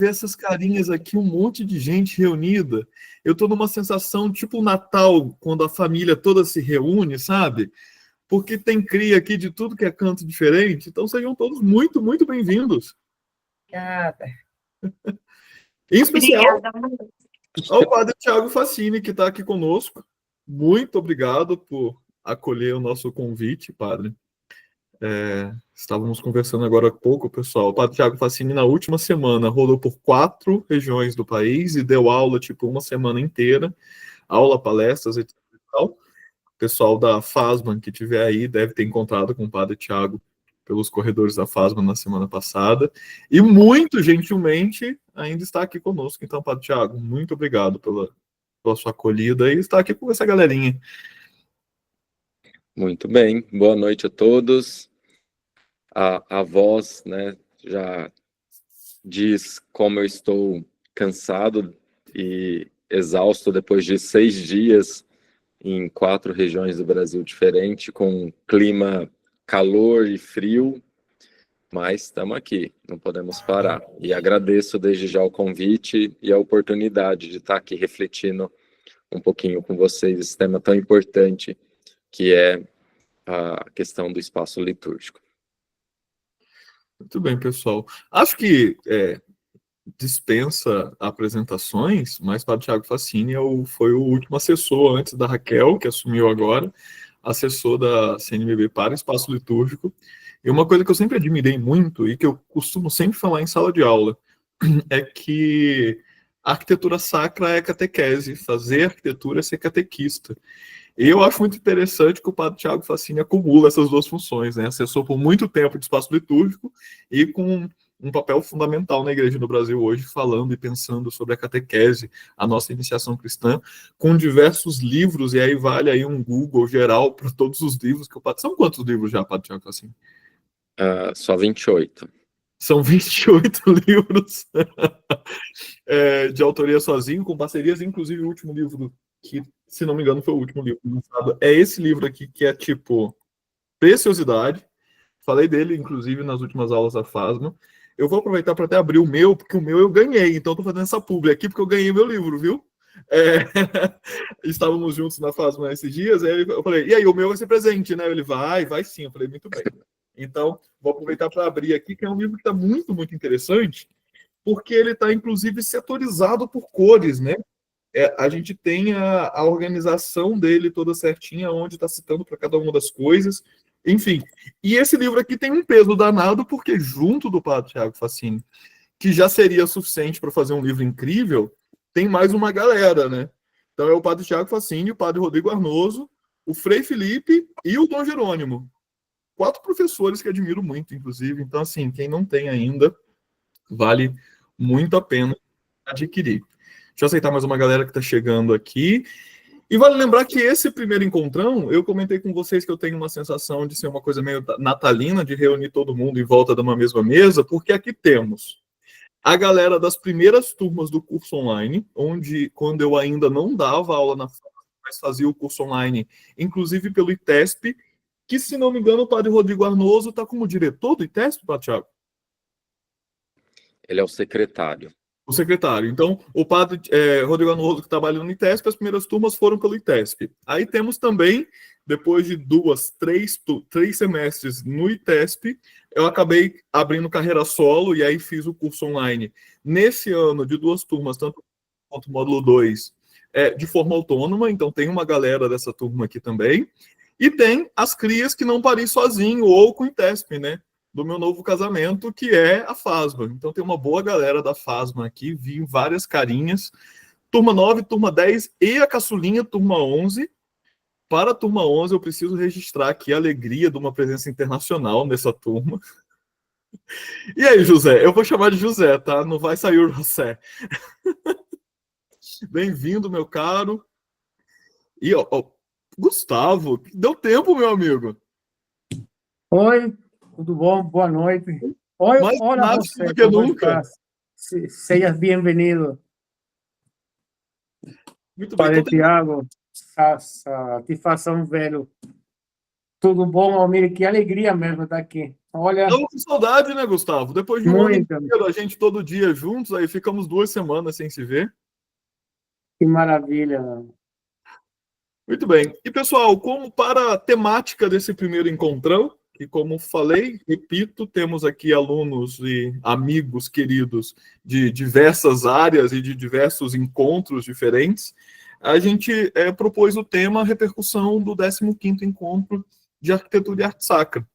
ver essas carinhas aqui, um monte de gente reunida. Eu tô numa sensação tipo o Natal, quando a família toda se reúne, sabe? Porque tem cria aqui de tudo que é canto diferente. Então sejam todos muito, muito bem-vindos. Obrigada. Em especial Obrigada. ao padre Tiago Fassini, que está aqui conosco. Muito obrigado por acolher o nosso convite, padre. Estávamos conversando agora há pouco, pessoal. O padre Tiago Fassini, na última semana, rodou por 4 regiões do país e deu aula, tipo, uma semana inteira. Aula, palestras, etc. O pessoal da FASMA, que tiver aí, deve ter encontrado com o padre Tiago pelos corredores da FASMA na semana passada. E muito gentilmente ainda está aqui conosco. Então, padre Tiago, muito obrigado pela sua acolhida e estar aqui com essa galerinha. Muito bem, boa noite a todos. A voz, né, já diz como eu estou cansado e exausto depois de 6 dias em 4 regiões do Brasil diferentes, com clima calor e frio, mas estamos aqui, não podemos parar. E agradeço desde já o convite e a oportunidade de estar aqui refletindo um pouquinho com vocês esse tema tão importante que é a questão do espaço litúrgico. Muito bem, pessoal. Acho que dispensa apresentações, mas para o Tiago Fassini foi o último assessor antes da Raquel, que assumiu agora, assessor da CNBB para espaço litúrgico. E uma coisa que eu sempre admirei muito e que eu costumo sempre falar em sala de aula é que a arquitetura sacra é catequese, fazer arquitetura é ser catequista. E eu acho muito interessante que o padre Tiago Fassini acumula essas duas funções, né? Assessor por muito tempo de espaço litúrgico e com um papel fundamental na igreja do Brasil hoje, falando e pensando sobre a catequese, a nossa iniciação cristã, com diversos livros, e aí vale aí um Google geral para todos os livros que o padre... São quantos livros já, padre Tiago Fassini? Só 28. São 28 livros de autoria sozinho, com parcerias, inclusive o último livro, que, se não me engano, foi o último livro lançado, é esse livro aqui, que é tipo Preciosidade. Falei dele, inclusive, nas últimas aulas da FASMA. Eu vou aproveitar para até abrir o meu, porque o meu eu ganhei, então estou fazendo essa publi aqui, porque eu ganhei meu livro, viu? Estávamos juntos na FASMA esses dias, aí eu falei, e aí, o meu vai ser presente, né? Ele vai sim. Eu falei, muito bem. Então, vou aproveitar para abrir aqui, que é um livro que está muito, muito interessante, porque ele está, inclusive, setorizado por cores, né? A gente tem a organização dele toda certinha, onde está citando para cada uma das coisas, enfim. E esse livro aqui tem um peso danado, porque junto do padre Tiago Fassini, que já seria suficiente para fazer um livro incrível, tem mais uma galera, né? Então é o padre Tiago Fassini, o padre Rodrigo Arnoso, o Frei Felipe e o Dom Jerônimo. 4 professores que admiro muito, inclusive. Então, assim, quem não tem ainda, vale muito a pena adquirir. Deixa eu aceitar mais uma galera que está chegando aqui. E vale lembrar que esse primeiro encontrão, eu comentei com vocês que eu tenho uma sensação de ser uma coisa meio natalina, de reunir todo mundo em volta de uma mesma mesa, porque aqui temos a galera das primeiras turmas do curso online, onde, quando eu ainda não dava aula na FASMA, mas fazia o curso online, inclusive pelo ITESP, que, se não me engano, o padre Rodrigo Arnoso está como diretor do ITESP, padre Tiago? Ele é o secretário. O secretário. Então, o padre Rodrigo Arnoso, que trabalha no ITESP, as primeiras turmas foram pelo ITESP. Aí temos também, depois de 3 semestres no ITESP, eu acabei abrindo carreira solo e aí fiz o curso online. Nesse ano, de 2 turmas, tanto quanto o módulo 2, de forma autônoma, então tem uma galera dessa turma aqui também. E tem as crias que não parei sozinho ou com o ITESP, né? Do meu novo casamento, que é a FASMA. Então tem uma boa galera da FASMA aqui, vi várias carinhas. Turma 9, turma 10 e a caçulinha, turma 11. Para a turma 11, eu preciso registrar aqui a alegria de uma presença internacional nessa turma. E aí, José? Eu vou chamar de José, tá? Não vai sair o José. Bem-vindo, meu caro. E, Gustavo, deu tempo, meu amigo. Oi, tudo bom? Boa noite. Oi, Mais olá mágico você, do que como nunca. estás? Sejas bem-vindo. Muito bem. Padre Tiago, satisfação, velho. Tudo bom, Almir? Que alegria mesmo estar aqui. Olha, Tava com saudade, né, Gustavo? Depois de um ano muita, inteiro, a gente todo dia juntos, aí ficamos 2 semanas sem se ver. que maravilha. Muito bem. E, pessoal, como para a temática desse primeiro encontrão, que, como falei, repito, temos aqui alunos e amigos queridos de diversas áreas e de diversos encontros diferentes, a gente propôs o tema repercussão do 15º Encontro de Arquitetura e Arte Sacra.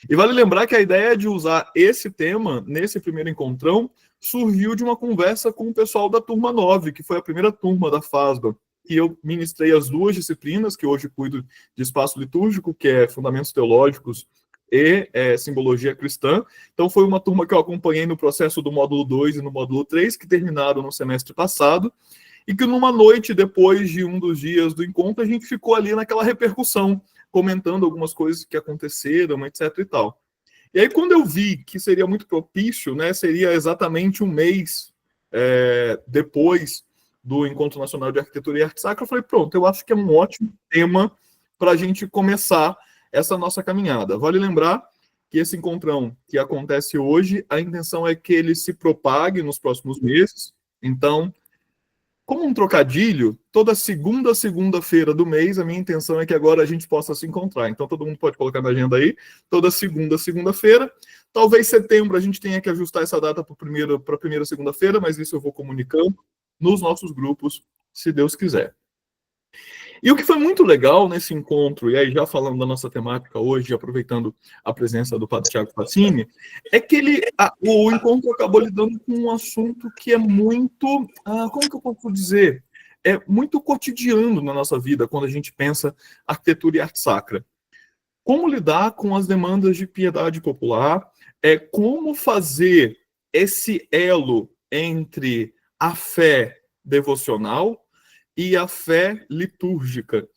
E vale lembrar que a ideia de usar esse tema nesse primeiro encontrão surgiu de uma conversa com o pessoal da turma 9, que foi a primeira turma da FASBA, que eu ministrei as 2 disciplinas, que hoje cuido de espaço litúrgico, que é Fundamentos Teológicos e Simbologia Cristã. Então foi uma turma que eu acompanhei no processo do módulo 2 e no módulo 3, que terminaram no semestre passado, e que numa noite, depois de um dos dias do encontro, a gente ficou ali naquela repercussão, comentando algumas coisas que aconteceram, etc e tal. E aí, quando eu vi que seria muito propício, né, seria exatamente um mês depois do Encontro Nacional de Arquitetura e Arte Sacra, eu falei, pronto, eu acho que é um ótimo tema para a gente começar essa nossa caminhada. Vale lembrar que esse encontrão que acontece hoje, a intenção é que ele se propague nos próximos meses. Então, como um trocadilho, toda segunda-feira do mês, a minha intenção é que agora a gente possa se encontrar. Então, todo mundo pode colocar na agenda aí, toda segunda-feira. Talvez setembro a gente tenha que ajustar essa data para a primeira segunda-feira, mas isso eu vou comunicando nos nossos grupos, se Deus quiser. E o que foi muito legal nesse encontro, e aí já falando da nossa temática hoje, aproveitando a presença do Padre Thiago Fassini, é que o encontro acabou lidando com um assunto que é muito, como que eu posso dizer? É muito cotidiano na nossa vida, quando a gente pensa arquitetura e arte sacra. Como lidar com as demandas de piedade popular, como fazer esse elo entre a fé devocional e a fé litúrgica.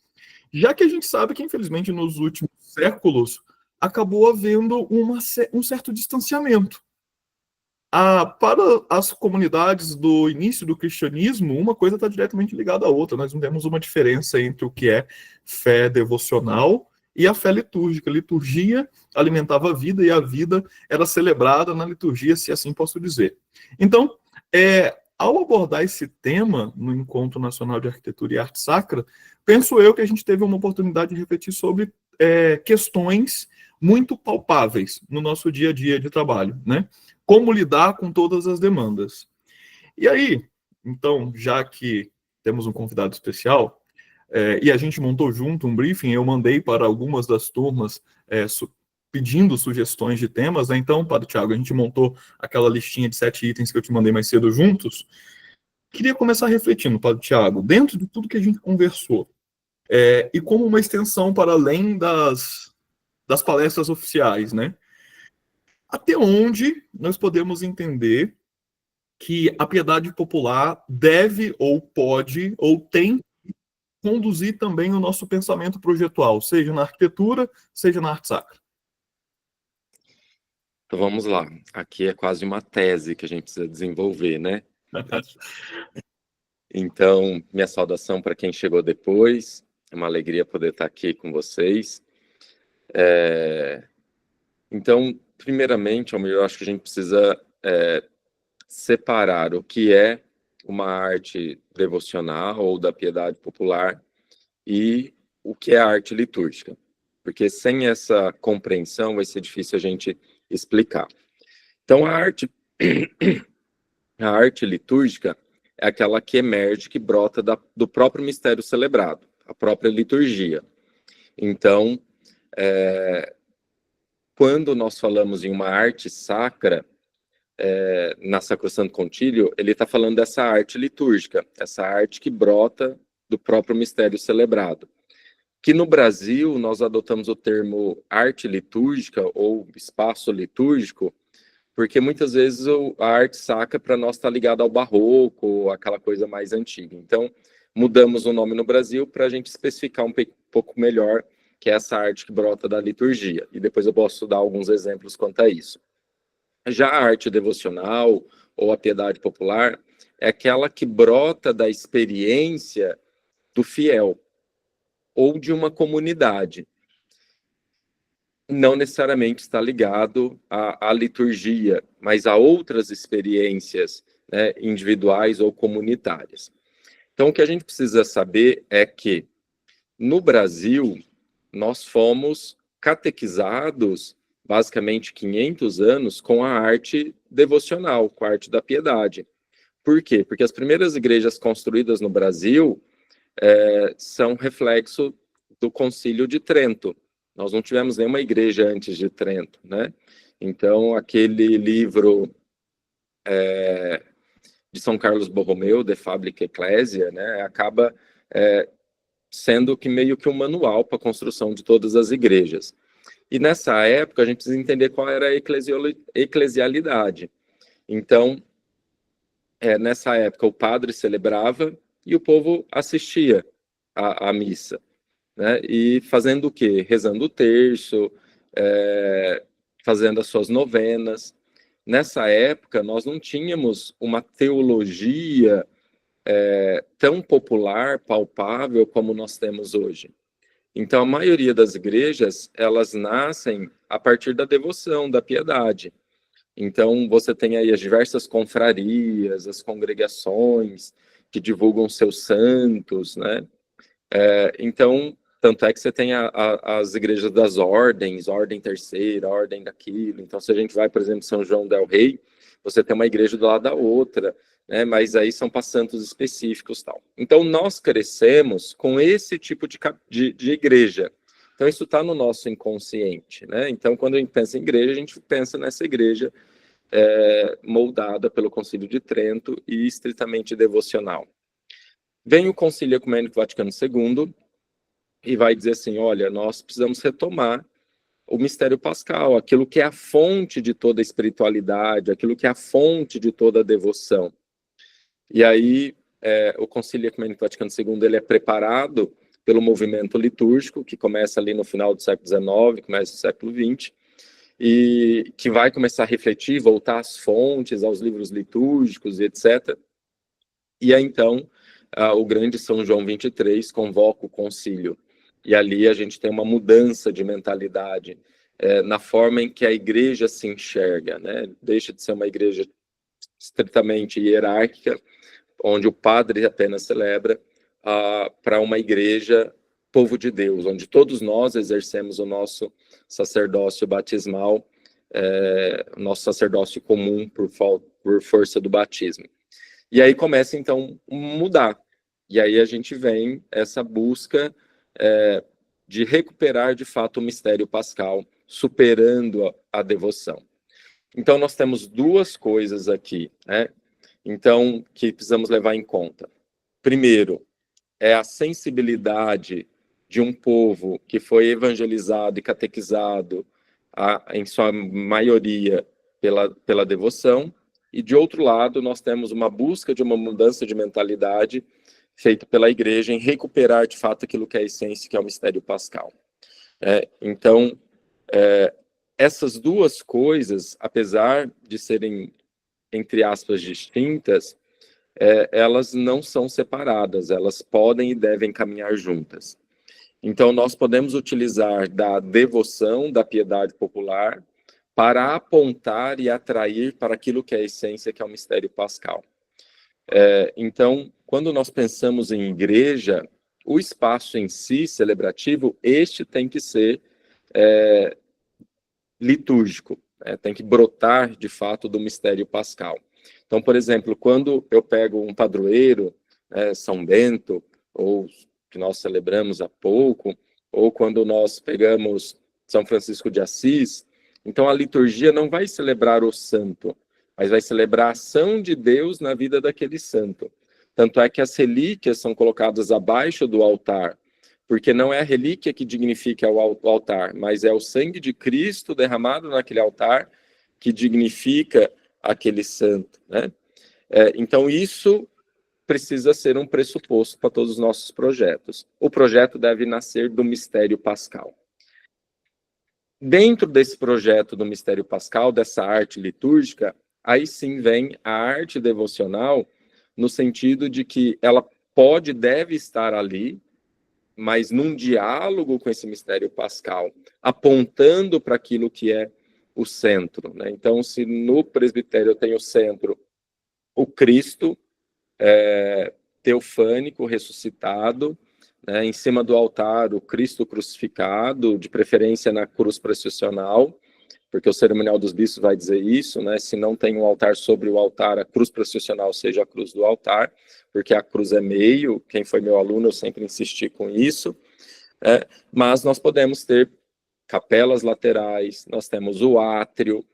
Já que a gente sabe que, infelizmente, nos últimos séculos, acabou havendo um certo distanciamento. Para as comunidades do início do cristianismo, uma coisa está diretamente ligada à outra. Nós não temos uma diferença entre o que é fé devocional e a fé litúrgica. A liturgia alimentava a vida e a vida era celebrada na liturgia, se assim posso dizer. Então, ao abordar esse tema no Encontro Nacional de Arquitetura e Arte Sacra, penso eu que a gente teve uma oportunidade de refletir sobre questões muito palpáveis no nosso dia a dia de trabalho, né? Como lidar com todas as demandas. E aí, então, já que temos um convidado especial, e a gente montou junto um briefing, eu mandei para algumas das turmas pedindo sugestões de temas, né? Então, Padre Thiago, a gente montou aquela listinha de 7 itens que eu te mandei mais cedo juntos. Queria começar refletindo, Padre Thiago, dentro de tudo que a gente conversou, e como uma extensão para além das palestras oficiais, né? Até onde nós podemos entender que a piedade popular deve ou pode ou tem que conduzir também o nosso pensamento projetual, seja na arquitetura, seja na arte sacra? Então vamos lá. Aqui é quase uma tese que a gente precisa desenvolver, né? Então, minha saudação para quem chegou depois. É uma alegria poder estar aqui com vocês. Então, primeiramente, eu acho que a gente precisa separar o que é uma arte devocional ou da piedade popular e o que é a arte litúrgica. Porque sem essa compreensão vai ser difícil a gente explicar. Então, a arte litúrgica é aquela que emerge, que brota do próprio mistério celebrado, a própria liturgia. Então, quando nós falamos em uma arte sacra, na Sacrosanto Concílio, ele está falando dessa arte litúrgica, essa arte que brota do próprio mistério celebrado. Que no Brasil nós adotamos o termo arte litúrgica ou espaço litúrgico, porque muitas vezes a arte sacra para nós está ligada ao barroco, aquela coisa mais antiga. Então, mudamos o nome no Brasil para a gente especificar um pouco melhor que é essa arte que brota da liturgia. E depois eu posso dar alguns exemplos quanto a isso. Já a arte devocional ou a piedade popular é aquela que brota da experiência do fiel ou de uma comunidade. não necessariamente está ligado à liturgia, mas a outras experiências, né, individuais ou comunitárias. Então, o que a gente precisa saber é que, no Brasil, nós fomos catequizados, basicamente 500 anos, com a arte devocional, com a arte da piedade. Por quê? Porque as primeiras igrejas construídas no Brasil são reflexo do Concílio de Trento. Nós não tivemos nenhuma igreja antes de Trento, né? Então, aquele livro de São Carlos Borromeu, De Fabrica Ecclesia, né, acaba sendo que meio que um manual para a construção de todas as igrejas. E nessa época, a gente precisa entender qual era a eclesialidade. Então, nessa época, o padre celebrava e o povo assistia à missa, né? E fazendo o quê? Rezando o terço, fazendo as suas novenas. Nessa época, nós não tínhamos uma teologia tão popular, palpável, como nós temos hoje. Então, a maioria das igrejas, elas nascem a partir da devoção, da piedade. Então, você tem aí as diversas confrarias, as congregações que divulgam seus santos, né? Então, tanto é que você tem as igrejas das ordens, ordem terceira, ordem daquilo. Então, se a gente vai, por exemplo, São João del Rei, você tem uma igreja do lado da outra, né? Mas aí são para santos específicos, tal. Então, nós crescemos com esse tipo de igreja. Então, isso está no nosso inconsciente, né? Então, quando a gente pensa em igreja, a gente pensa nessa igreja moldada pelo Concílio de Trento e estritamente devocional. Vem o Concílio Ecumênico Vaticano II e vai dizer assim, olha, nós precisamos retomar o mistério pascal, aquilo que é a fonte de toda a espiritualidade, aquilo que é a fonte de toda a devoção. E aí, o Concílio Ecumênico Vaticano II ele é preparado pelo movimento litúrgico, que começa ali no final do século XIX, começa no século XX, e que vai começar a refletir, voltar às fontes, aos livros litúrgicos e etc. E aí, então, o grande São João 23 convoca o concílio. E ali a gente tem uma mudança de mentalidade na forma em que a igreja se enxerga, né? Deixa de ser uma igreja estritamente hierárquica, onde o padre apenas celebra, para uma igreja povo de Deus, onde todos nós exercemos o nosso sacerdócio batismal, nosso sacerdócio comum por força do batismo. E aí começa, então, a mudar. E aí a gente vem essa busca de recuperar, de fato, o mistério pascal, superando a devoção. Então, nós temos duas coisas aqui, né? Então, que precisamos levar em conta. Primeiro, é a sensibilidade de um povo que foi evangelizado e catequizado, em sua maioria, pela devoção, e, de outro lado, nós temos uma busca de uma mudança de mentalidade feita pela igreja em recuperar, de fato, aquilo que é a essência, que é o mistério pascal. Então, essas duas coisas, apesar de serem, entre aspas, distintas, elas não são separadas, elas podem e devem caminhar juntas. Então, nós podemos utilizar da devoção, da piedade popular, para apontar e atrair para aquilo que é a essência, que é o mistério pascal. Então, quando nós pensamos em igreja, o espaço em si, celebrativo, este tem que ser litúrgico, tem que brotar, de fato, do mistério pascal. Então, por exemplo, quando eu pego um padroeiro, São Bento, ou que nós celebramos há pouco, ou quando nós pegamos São Francisco de Assis, então a liturgia não vai celebrar o santo, mas vai celebrar a ação de Deus na vida daquele santo. Tanto é que as relíquias são colocadas abaixo do altar, porque não é a relíquia que dignifica o altar, mas é o sangue de Cristo derramado naquele altar que dignifica aquele santo, né? Então, isso precisa ser um pressuposto para todos os nossos projetos. O projeto deve nascer do mistério pascal. Dentro desse projeto do mistério pascal, dessa arte litúrgica, aí sim vem a arte devocional, no sentido de que ela deve estar ali, mas num diálogo com esse mistério pascal, apontando para aquilo que é o centro, né? Então, se no presbitério eu tenho o centro, o Cristo teofânico, ressuscitado, né? Em cima do altar, o Cristo crucificado, de preferência na cruz processional, porque o cerimonial dos bispos vai dizer isso, né? Se não tem um altar sobre o altar, a cruz processional seja a cruz do altar, porque a cruz é meio. Quem foi meu aluno, eu sempre insisti com isso. Mas nós podemos ter capelas laterais, nós temos o átrio,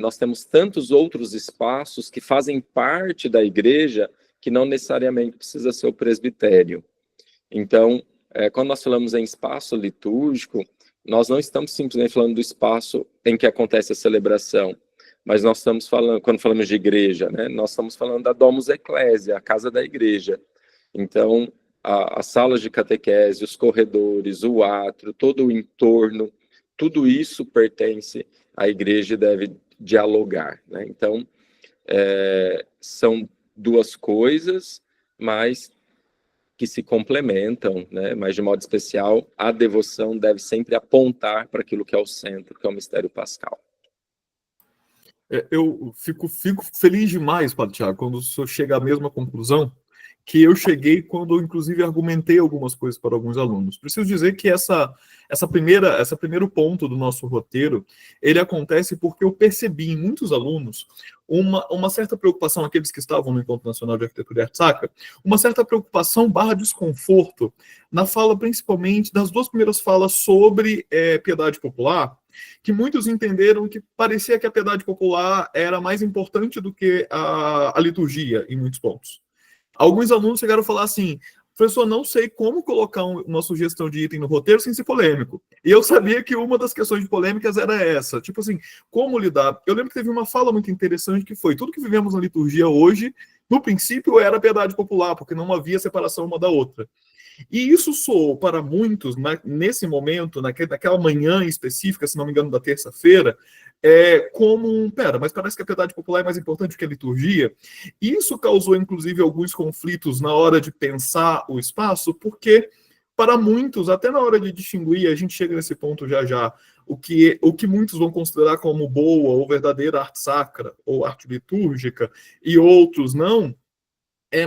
nós temos tantos outros espaços que fazem parte da igreja que não necessariamente precisa ser o presbitério. Então, quando nós falamos em espaço litúrgico, nós não estamos simplesmente falando do espaço em que acontece a celebração, mas nós estamos falando, quando falamos de igreja, né, nós estamos falando da Domus Ecclesia, a casa da igreja. Então, as salas de catequese, os corredores, o átrio, todo o entorno, tudo isso pertence à igreja e deve dialogar, né? Então, são duas coisas, mas que se complementam, né? Mas, de modo especial, a devoção deve sempre apontar para aquilo que é o centro, que é o mistério pascal. Eu fico feliz demais, Padre Tiago, quando o senhor chega à mesma conclusão que eu cheguei quando, inclusive, argumentei algumas coisas para alguns alunos. Preciso dizer que esse primeiro ponto do nosso roteiro, ele acontece porque eu percebi em muitos alunos uma certa preocupação, aqueles que estavam no Encontro Nacional de Arquitetura e Arte Sacra, uma certa preocupação / desconforto na fala, principalmente, das duas primeiras falas sobre piedade popular, que muitos entenderam que parecia que a piedade popular era mais importante do que a liturgia, em muitos pontos. Alguns alunos chegaram a falar assim: professor, não sei como colocar uma sugestão de item no roteiro sem ser polêmico. E eu sabia que uma das questões de polêmicas era essa. Tipo assim, como lidar? Eu lembro que teve uma fala muito interessante que foi: tudo que vivemos na liturgia hoje, no princípio, era a piedade popular, porque não havia separação uma da outra. E isso soou para muitos, nesse momento, naquela manhã específica, se não me engano, da terça-feira, como mas parece que a piedade popular é mais importante que a liturgia. E isso causou, inclusive, alguns conflitos na hora de pensar o espaço, porque, para muitos, até na hora de distinguir, a gente chega nesse ponto já, o que muitos vão considerar como boa ou verdadeira arte sacra ou arte litúrgica, e outros não.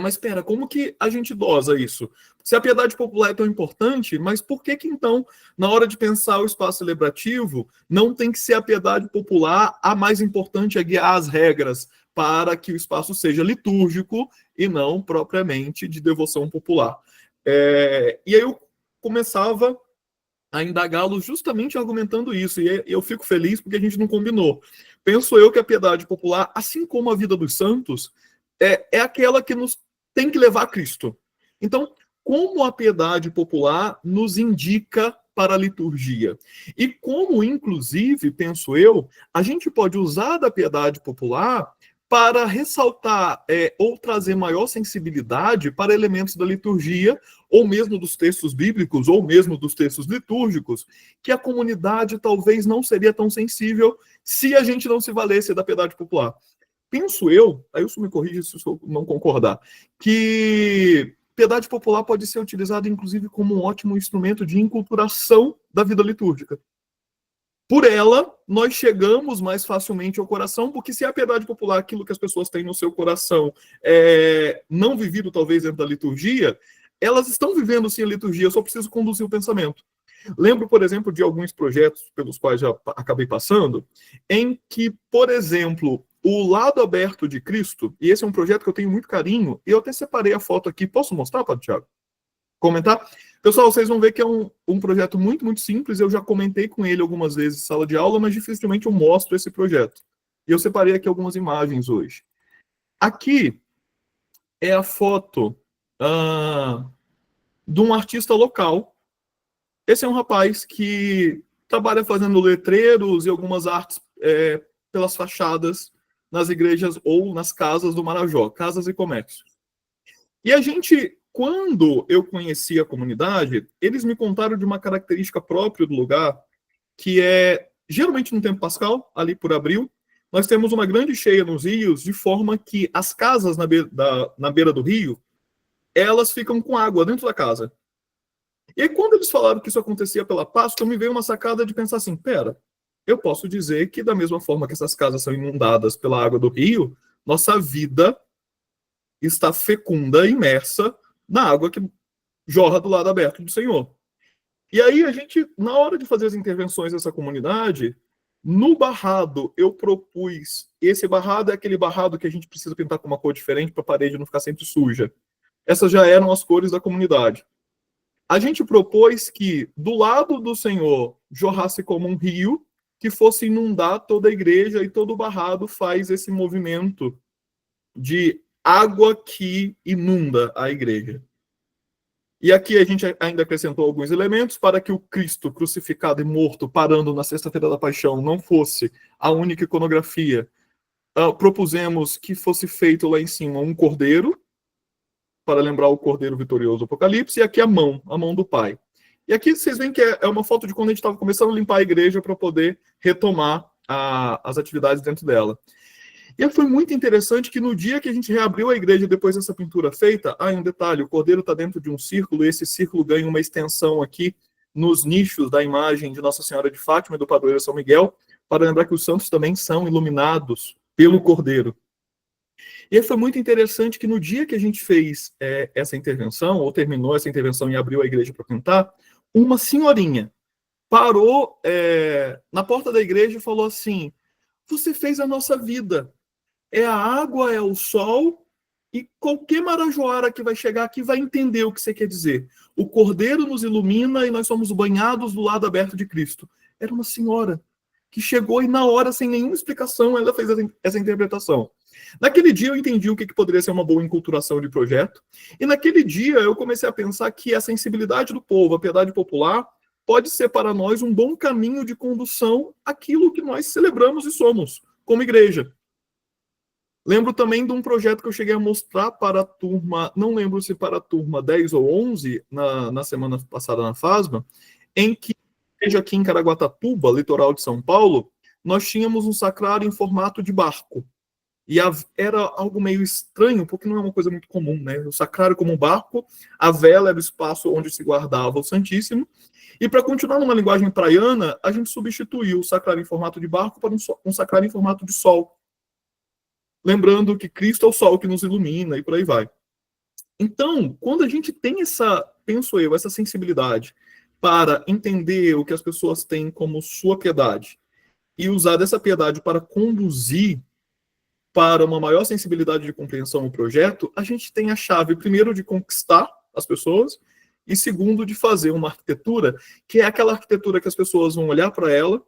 Mas espera, como que a gente dosa isso? Se a piedade popular é tão importante, mas por que então, na hora de pensar o espaço celebrativo, não tem que ser a piedade popular a mais importante a guiar as regras para que o espaço seja litúrgico e não propriamente de devoção popular? E aí eu começava a indagá-lo justamente argumentando isso, e eu fico feliz porque a gente não combinou. Penso eu que a piedade popular, assim como a vida dos santos, é aquela que nos tem que levar a Cristo. Então, como a piedade popular nos indica para a liturgia? E como, inclusive, penso eu, a gente pode usar da piedade popular para ressaltar ou trazer maior sensibilidade para elementos da liturgia, ou mesmo dos textos bíblicos, ou mesmo dos textos litúrgicos, que a comunidade talvez não seria tão sensível se a gente não se valesse da piedade popular. Penso eu, aí isso me corrige se eu não concordar, que piedade popular pode ser utilizada, inclusive, como um ótimo instrumento de enculturação da vida litúrgica. Por ela, nós chegamos mais facilmente ao coração, porque se a piedade popular, aquilo que as pessoas têm no seu coração, não vivido talvez dentro da liturgia, elas estão vivendo sim a liturgia, eu só preciso conduzir o pensamento. Lembro, por exemplo, de alguns projetos pelos quais já acabei passando, em que, por exemplo, o Lado Aberto de Cristo, e esse é um projeto que eu tenho muito carinho, e eu até separei a foto aqui, posso mostrar, Padre Tiago? Comentar? Pessoal, vocês vão ver que é um projeto muito, muito simples, eu já comentei com ele algumas vezes em sala de aula, mas dificilmente eu mostro esse projeto. E eu separei aqui algumas imagens hoje. Aqui é a foto de um artista local. Esse é um rapaz que trabalha fazendo letreiros e algumas artes pelas fachadas nas igrejas ou nas casas do Marajó, casas e comércio. E a gente, quando eu conheci a comunidade, eles me contaram de uma característica própria do lugar, que geralmente no tempo pascal, ali por abril, nós temos uma grande cheia nos rios, de forma que as casas na beira do rio, elas ficam com água dentro da casa. E aí, quando eles falaram que isso acontecia pela Páscoa, me veio uma sacada de pensar assim, pera, eu posso dizer que da mesma forma que essas casas são inundadas pela água do rio, nossa vida está fecunda, imersa na água que jorra do lado aberto do Senhor. E aí a gente, na hora de fazer as intervenções dessa comunidade, no barrado eu propus, esse barrado é aquele barrado que a gente precisa pintar com uma cor diferente para a parede não ficar sempre suja. Essas já eram as cores da comunidade. A gente propôs que do lado do Senhor jorrasse como um rio, que fosse inundar toda a igreja, e todo o barrado faz esse movimento de água que inunda a igreja. E aqui a gente ainda acrescentou alguns elementos para que o Cristo crucificado e morto parando na Sexta-feira da Paixão não fosse a única iconografia. Propusemos que fosse feito lá em cima um cordeiro, para lembrar o cordeiro vitorioso do Apocalipse, e aqui a mão do Pai. E aqui vocês veem que é uma foto de quando a gente estava começando a limpar a igreja para poder retomar as atividades dentro dela. E foi muito interessante que no dia que a gente reabriu a igreja depois dessa pintura feita, um detalhe, o cordeiro está dentro de um círculo, e esse círculo ganha uma extensão aqui nos nichos da imagem de Nossa Senhora de Fátima e do padroeiro São Miguel, para lembrar que os santos também são iluminados pelo cordeiro. E aí foi muito interessante que no dia que a gente fez essa intervenção, ou terminou essa intervenção e abriu a igreja para pintar, uma senhorinha parou na porta da igreja e falou assim, você fez a nossa vida. É a água, é o sol, e qualquer marajoara que vai chegar aqui vai entender o que você quer dizer. O cordeiro nos ilumina e nós somos banhados do lado aberto de Cristo. Era uma senhora que chegou e na hora, sem nenhuma explicação, ela fez essa interpretação. Naquele dia eu entendi o que poderia ser uma boa enculturação de projeto, e naquele dia eu comecei a pensar que a sensibilidade do povo, a piedade popular, pode ser para nós um bom caminho de condução àquilo que nós celebramos e somos, como igreja. Lembro também de um projeto que eu cheguei a mostrar para a turma, não lembro se para a turma 10 ou 11, na semana passada na FASMA, em que, aqui em Caraguatatuba, litoral de São Paulo, nós tínhamos um sacrário em formato de barco. E era algo meio estranho, porque não é uma coisa muito comum, né? O sacrário como um barco, a vela era o espaço onde se guardava o Santíssimo, e para continuar numa linguagem praiana, a gente substituiu o sacrário em formato de barco para um sacrário em formato de sol. Lembrando que Cristo é o sol que nos ilumina e por aí vai. Então, quando a gente tem penso eu, essa sensibilidade para entender o que as pessoas têm como sua piedade e usar dessa piedade para conduzir para uma maior sensibilidade de compreensão no projeto, a gente tem a chave, primeiro, de conquistar as pessoas e, segundo, de fazer uma arquitetura que é aquela arquitetura que as pessoas vão olhar para ela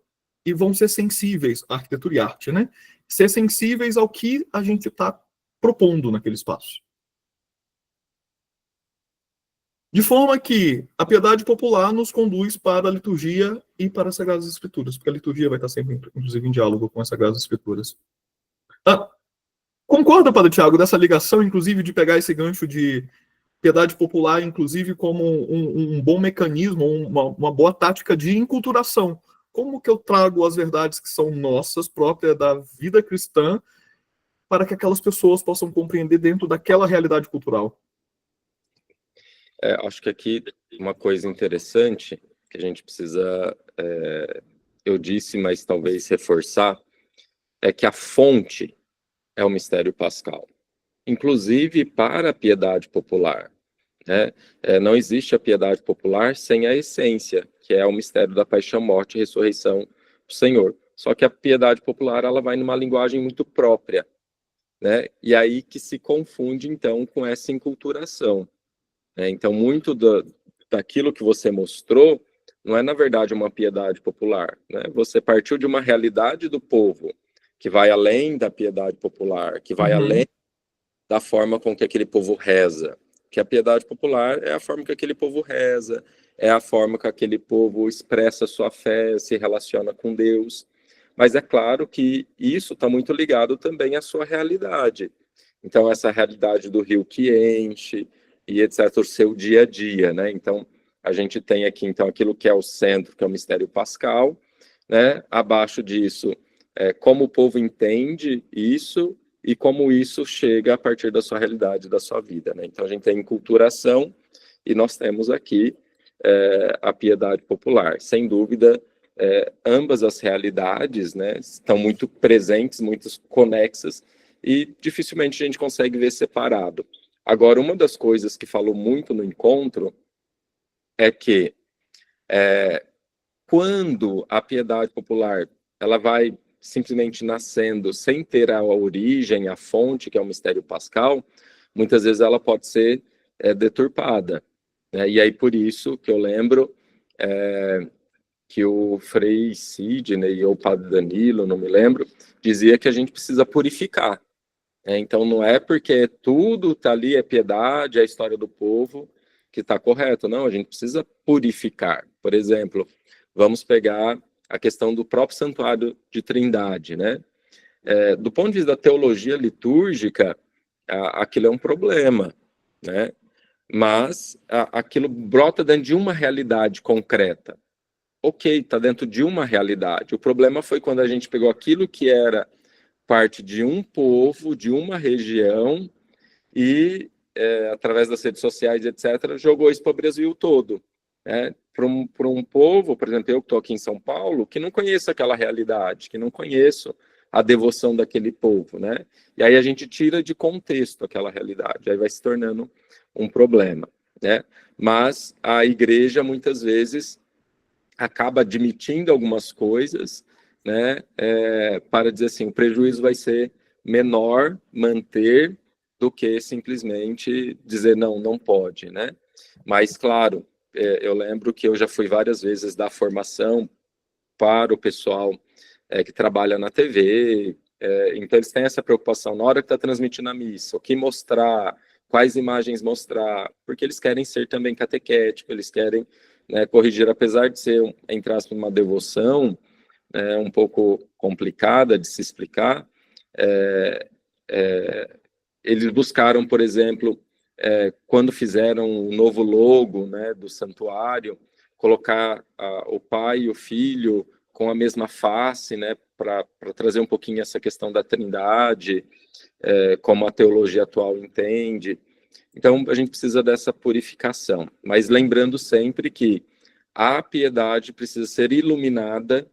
e vão ser sensíveis à arquitetura e arte, né? Ser sensíveis ao que a gente está propondo naquele espaço. De forma que a piedade popular nos conduz para a liturgia e para as Sagradas Escrituras, porque a liturgia vai estar sempre, inclusive, em diálogo com as Sagradas Escrituras. Concorda, Padre Tiago, dessa ligação, inclusive, de pegar esse gancho de piedade popular, inclusive, como um bom mecanismo, uma boa tática de enculturação? Como que eu trago as verdades que são nossas, próprias da vida cristã, para que aquelas pessoas possam compreender dentro daquela realidade cultural? Acho que aqui uma coisa interessante que a gente precisa, eu disse, mas talvez reforçar, é que a fonte é o mistério pascal, inclusive para a piedade popular, né? Não existe a piedade popular sem a essência, que é o mistério da paixão, morte e ressurreição do Senhor. Só que a piedade popular ela vai numa linguagem muito própria, né? E aí que se confunde então com essa enculturação. Então, muito daquilo que você mostrou não é, na verdade, uma piedade popular, né? Você partiu de uma realidade do povo que vai além da piedade popular, que vai além da forma com que aquele povo reza. Que a piedade popular é a forma que aquele povo reza, é a forma que aquele povo expressa sua fé, se relaciona com Deus. Mas é claro que isso está muito ligado também à sua realidade. Então, essa realidade do rio que enche, e etc., o seu dia a dia, né? Então, a gente tem aqui, então, aquilo que é o centro, que é o mistério pascal, né? Abaixo disso, como o povo entende isso e como isso chega a partir da sua realidade, da sua vida, né? Então, a gente tem enculturação e nós temos aqui a piedade popular. Sem dúvida, ambas as realidades, né, estão muito presentes, muito conexas, e dificilmente a gente consegue ver separado. Agora, uma das coisas que falou muito no encontro é que quando a piedade popular ela vai simplesmente nascendo sem ter a origem, a fonte, que é o mistério pascal, muitas vezes ela pode ser deturpada, né? E aí por isso que eu lembro que o Frei Sidney ou o Padre Danilo, não me lembro, dizia que a gente precisa purificar. Então não é porque tudo está ali, é piedade, é a história do povo, que está correto. Não, a gente precisa purificar. Por exemplo, vamos pegar a questão do próprio santuário de Trindade, né? Do ponto de vista da teologia litúrgica, aquilo é um problema, né? Mas aquilo brota dentro de uma realidade concreta. Ok, está dentro de uma realidade. O problema foi quando a gente pegou aquilo que era parte de um povo, de uma região, e, através das redes sociais, etc., jogou isso para o Brasil todo. Né? Para um povo, por exemplo, eu que estou aqui em São Paulo, que não conheço aquela realidade, que não conheço a devoção daquele povo. Né? E aí a gente tira de contexto aquela realidade, aí vai se tornando um problema. Né? Mas a igreja, muitas vezes, acaba admitindo algumas coisas, né, para dizer assim, o prejuízo vai ser menor manter do que simplesmente dizer não, não pode, né? Mas, claro, eu lembro que eu já fui várias vezes dar formação para o pessoal que trabalha na TV, então eles têm essa preocupação na hora que está transmitindo a missa, o que mostrar, quais imagens mostrar, porque eles querem ser também catequéticos, eles querem, né, corrigir, apesar de ser, entre aspas, uma devoção um pouco complicada de se explicar, eles buscaram, por exemplo, quando fizeram o novo logo, né, do santuário, colocar o pai e o filho com a mesma face, né, para trazer um pouquinho essa questão da trindade, como a teologia atual entende. Então, a gente precisa dessa purificação, mas lembrando sempre que a piedade precisa ser iluminada,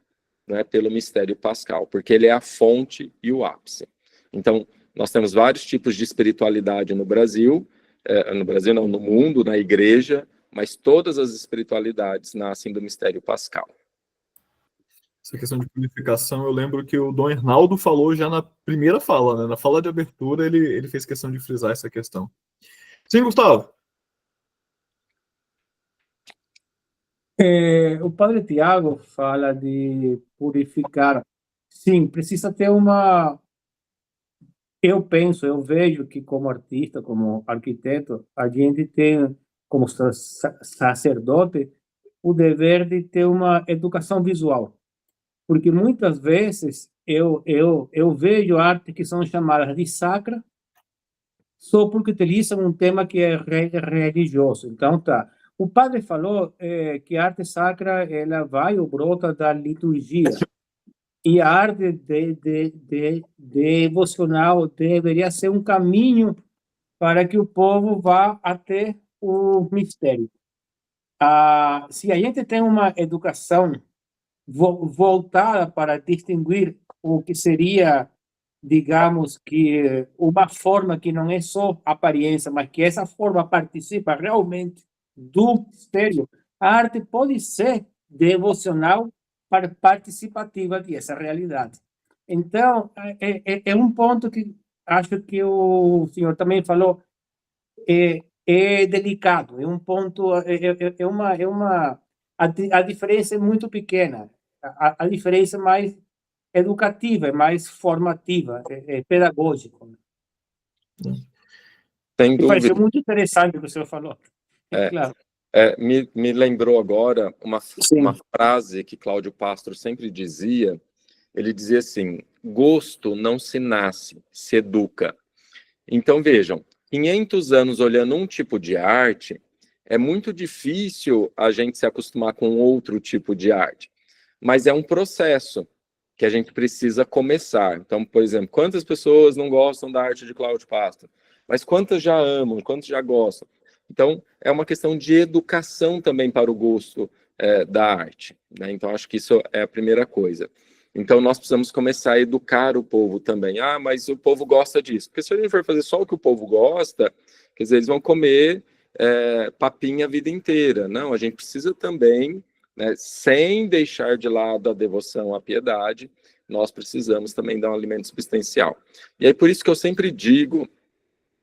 né, pelo mistério pascal, porque ele é a fonte e o ápice. Então, nós temos vários tipos de espiritualidade no Brasil não, no mundo, na igreja, mas todas as espiritualidades nascem do mistério pascal. Essa questão de purificação, eu lembro que o Dom Hernaldo falou já na primeira fala, né? Na fala de abertura, ele fez questão de frisar essa questão. Sim, Gustavo? O padre Tiago fala de purificar. Sim, precisa ter uma. Eu penso, eu vejo que como artista, como arquiteto, a gente tem, como sacerdote, o dever de ter uma educação visual. Porque muitas vezes eu vejo arte que são chamadas de sacra só porque utilizam um tema que é religioso. Então, tá. O padre falou que a arte sacra ela vai ou brota da liturgia. E a arte devocional deveria ser um caminho para que o povo vá até o mistério. Se a gente tem uma educação voltada para distinguir o que seria, digamos, que uma forma que não é só aparência, mas que essa forma participa realmente do mistério, a arte pode ser devocional participativa dessa realidade. Então, é um ponto que acho que o senhor também falou, é delicado, é um ponto, a diferença é muito pequena, a diferença é mais educativa, é mais formativa, é pedagógica. Sem Me pareceu dúvida. muito interessante o que o senhor falou. Claro. Me lembrou agora uma Sim. frase que Cláudio Pastro sempre dizia. Ele dizia assim: gosto não se nasce, se educa. Então, vejam, 500 anos olhando um tipo de arte, é muito difícil a gente se acostumar com outro tipo de arte. Mas é um processo que a gente precisa começar. Então, por exemplo, quantas pessoas não gostam da arte de Cláudio Pastro? Mas quantas já amam, quantas já gostam? Então, é uma questão de educação também para o gosto da arte, né? Então, acho que isso é a primeira coisa. Então, nós precisamos começar a educar o povo também. Ah, mas o povo gosta disso. Porque se a gente for fazer só o que o povo gosta, quer dizer, eles vão comer papinha a vida inteira. Não, a gente precisa também, né, sem deixar de lado a devoção à piedade, nós precisamos também dar um alimento substancial. E aí, por isso que eu sempre digo,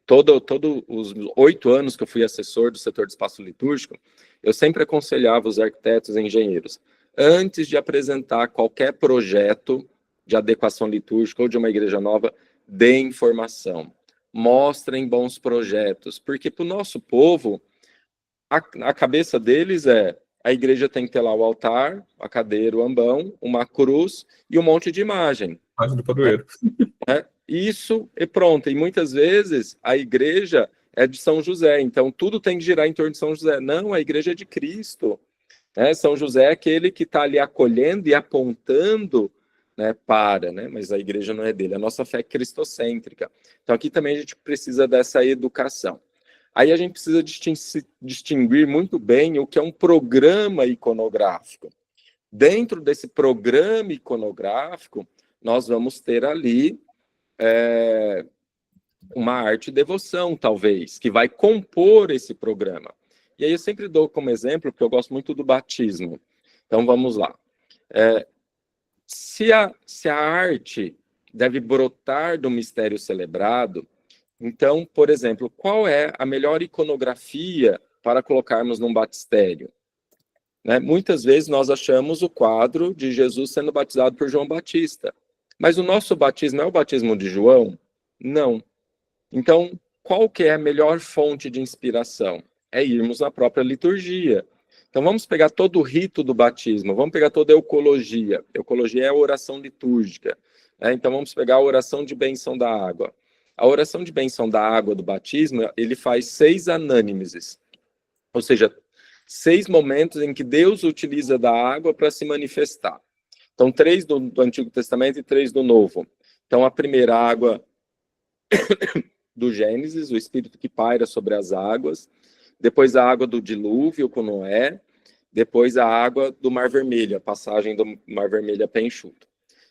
todos os 8 anos que eu fui assessor do setor de espaço litúrgico, eu sempre aconselhava os arquitetos e engenheiros, antes de apresentar qualquer projeto de adequação litúrgica ou de uma igreja nova, dê informação, mostrem bons projetos, porque para o nosso povo, a cabeça deles a igreja tem que ter lá o altar, a cadeira, o ambão, uma cruz e um monte de imagem. Imagem do padroeiro. Isso e pronto. E muitas vezes a igreja é de São José, então tudo tem que girar em torno de São José. Não, a igreja é de Cristo. São José é aquele que está ali acolhendo e apontando, né, mas a igreja não é dele. A nossa fé é cristocêntrica. Então aqui também a gente precisa dessa educação. Aí a gente precisa distinguir muito bem o que é um programa iconográfico. Dentro desse programa iconográfico, nós vamos ter ali uma arte e devoção, talvez, que vai compor esse programa. E aí eu sempre dou como exemplo, porque eu gosto muito do batismo. Então vamos lá. Se a arte deve brotar do mistério celebrado, então, por exemplo, qual é a melhor iconografia para colocarmos num batistério? Né? Muitas vezes nós achamos o quadro de Jesus sendo batizado por João Batista. Mas o nosso batismo é o batismo de João? Não. Então, qual que é a melhor fonte de inspiração? É irmos na própria liturgia. Então, vamos pegar todo o rito do batismo, vamos pegar toda a eucologia. Eucologia é a oração litúrgica. Então, vamos pegar a oração de benção da água. A oração de benção da água do batismo, ele faz 6 anânimeses. Ou seja, 6 momentos em que Deus utiliza da água para se manifestar. Então, 3 do Antigo Testamento e 3 do Novo. Então, a primeira água do Gênesis, o Espírito que paira sobre as águas. Depois a água do dilúvio com Noé. Depois a água do Mar Vermelho, a passagem do Mar Vermelho a pé enxuto.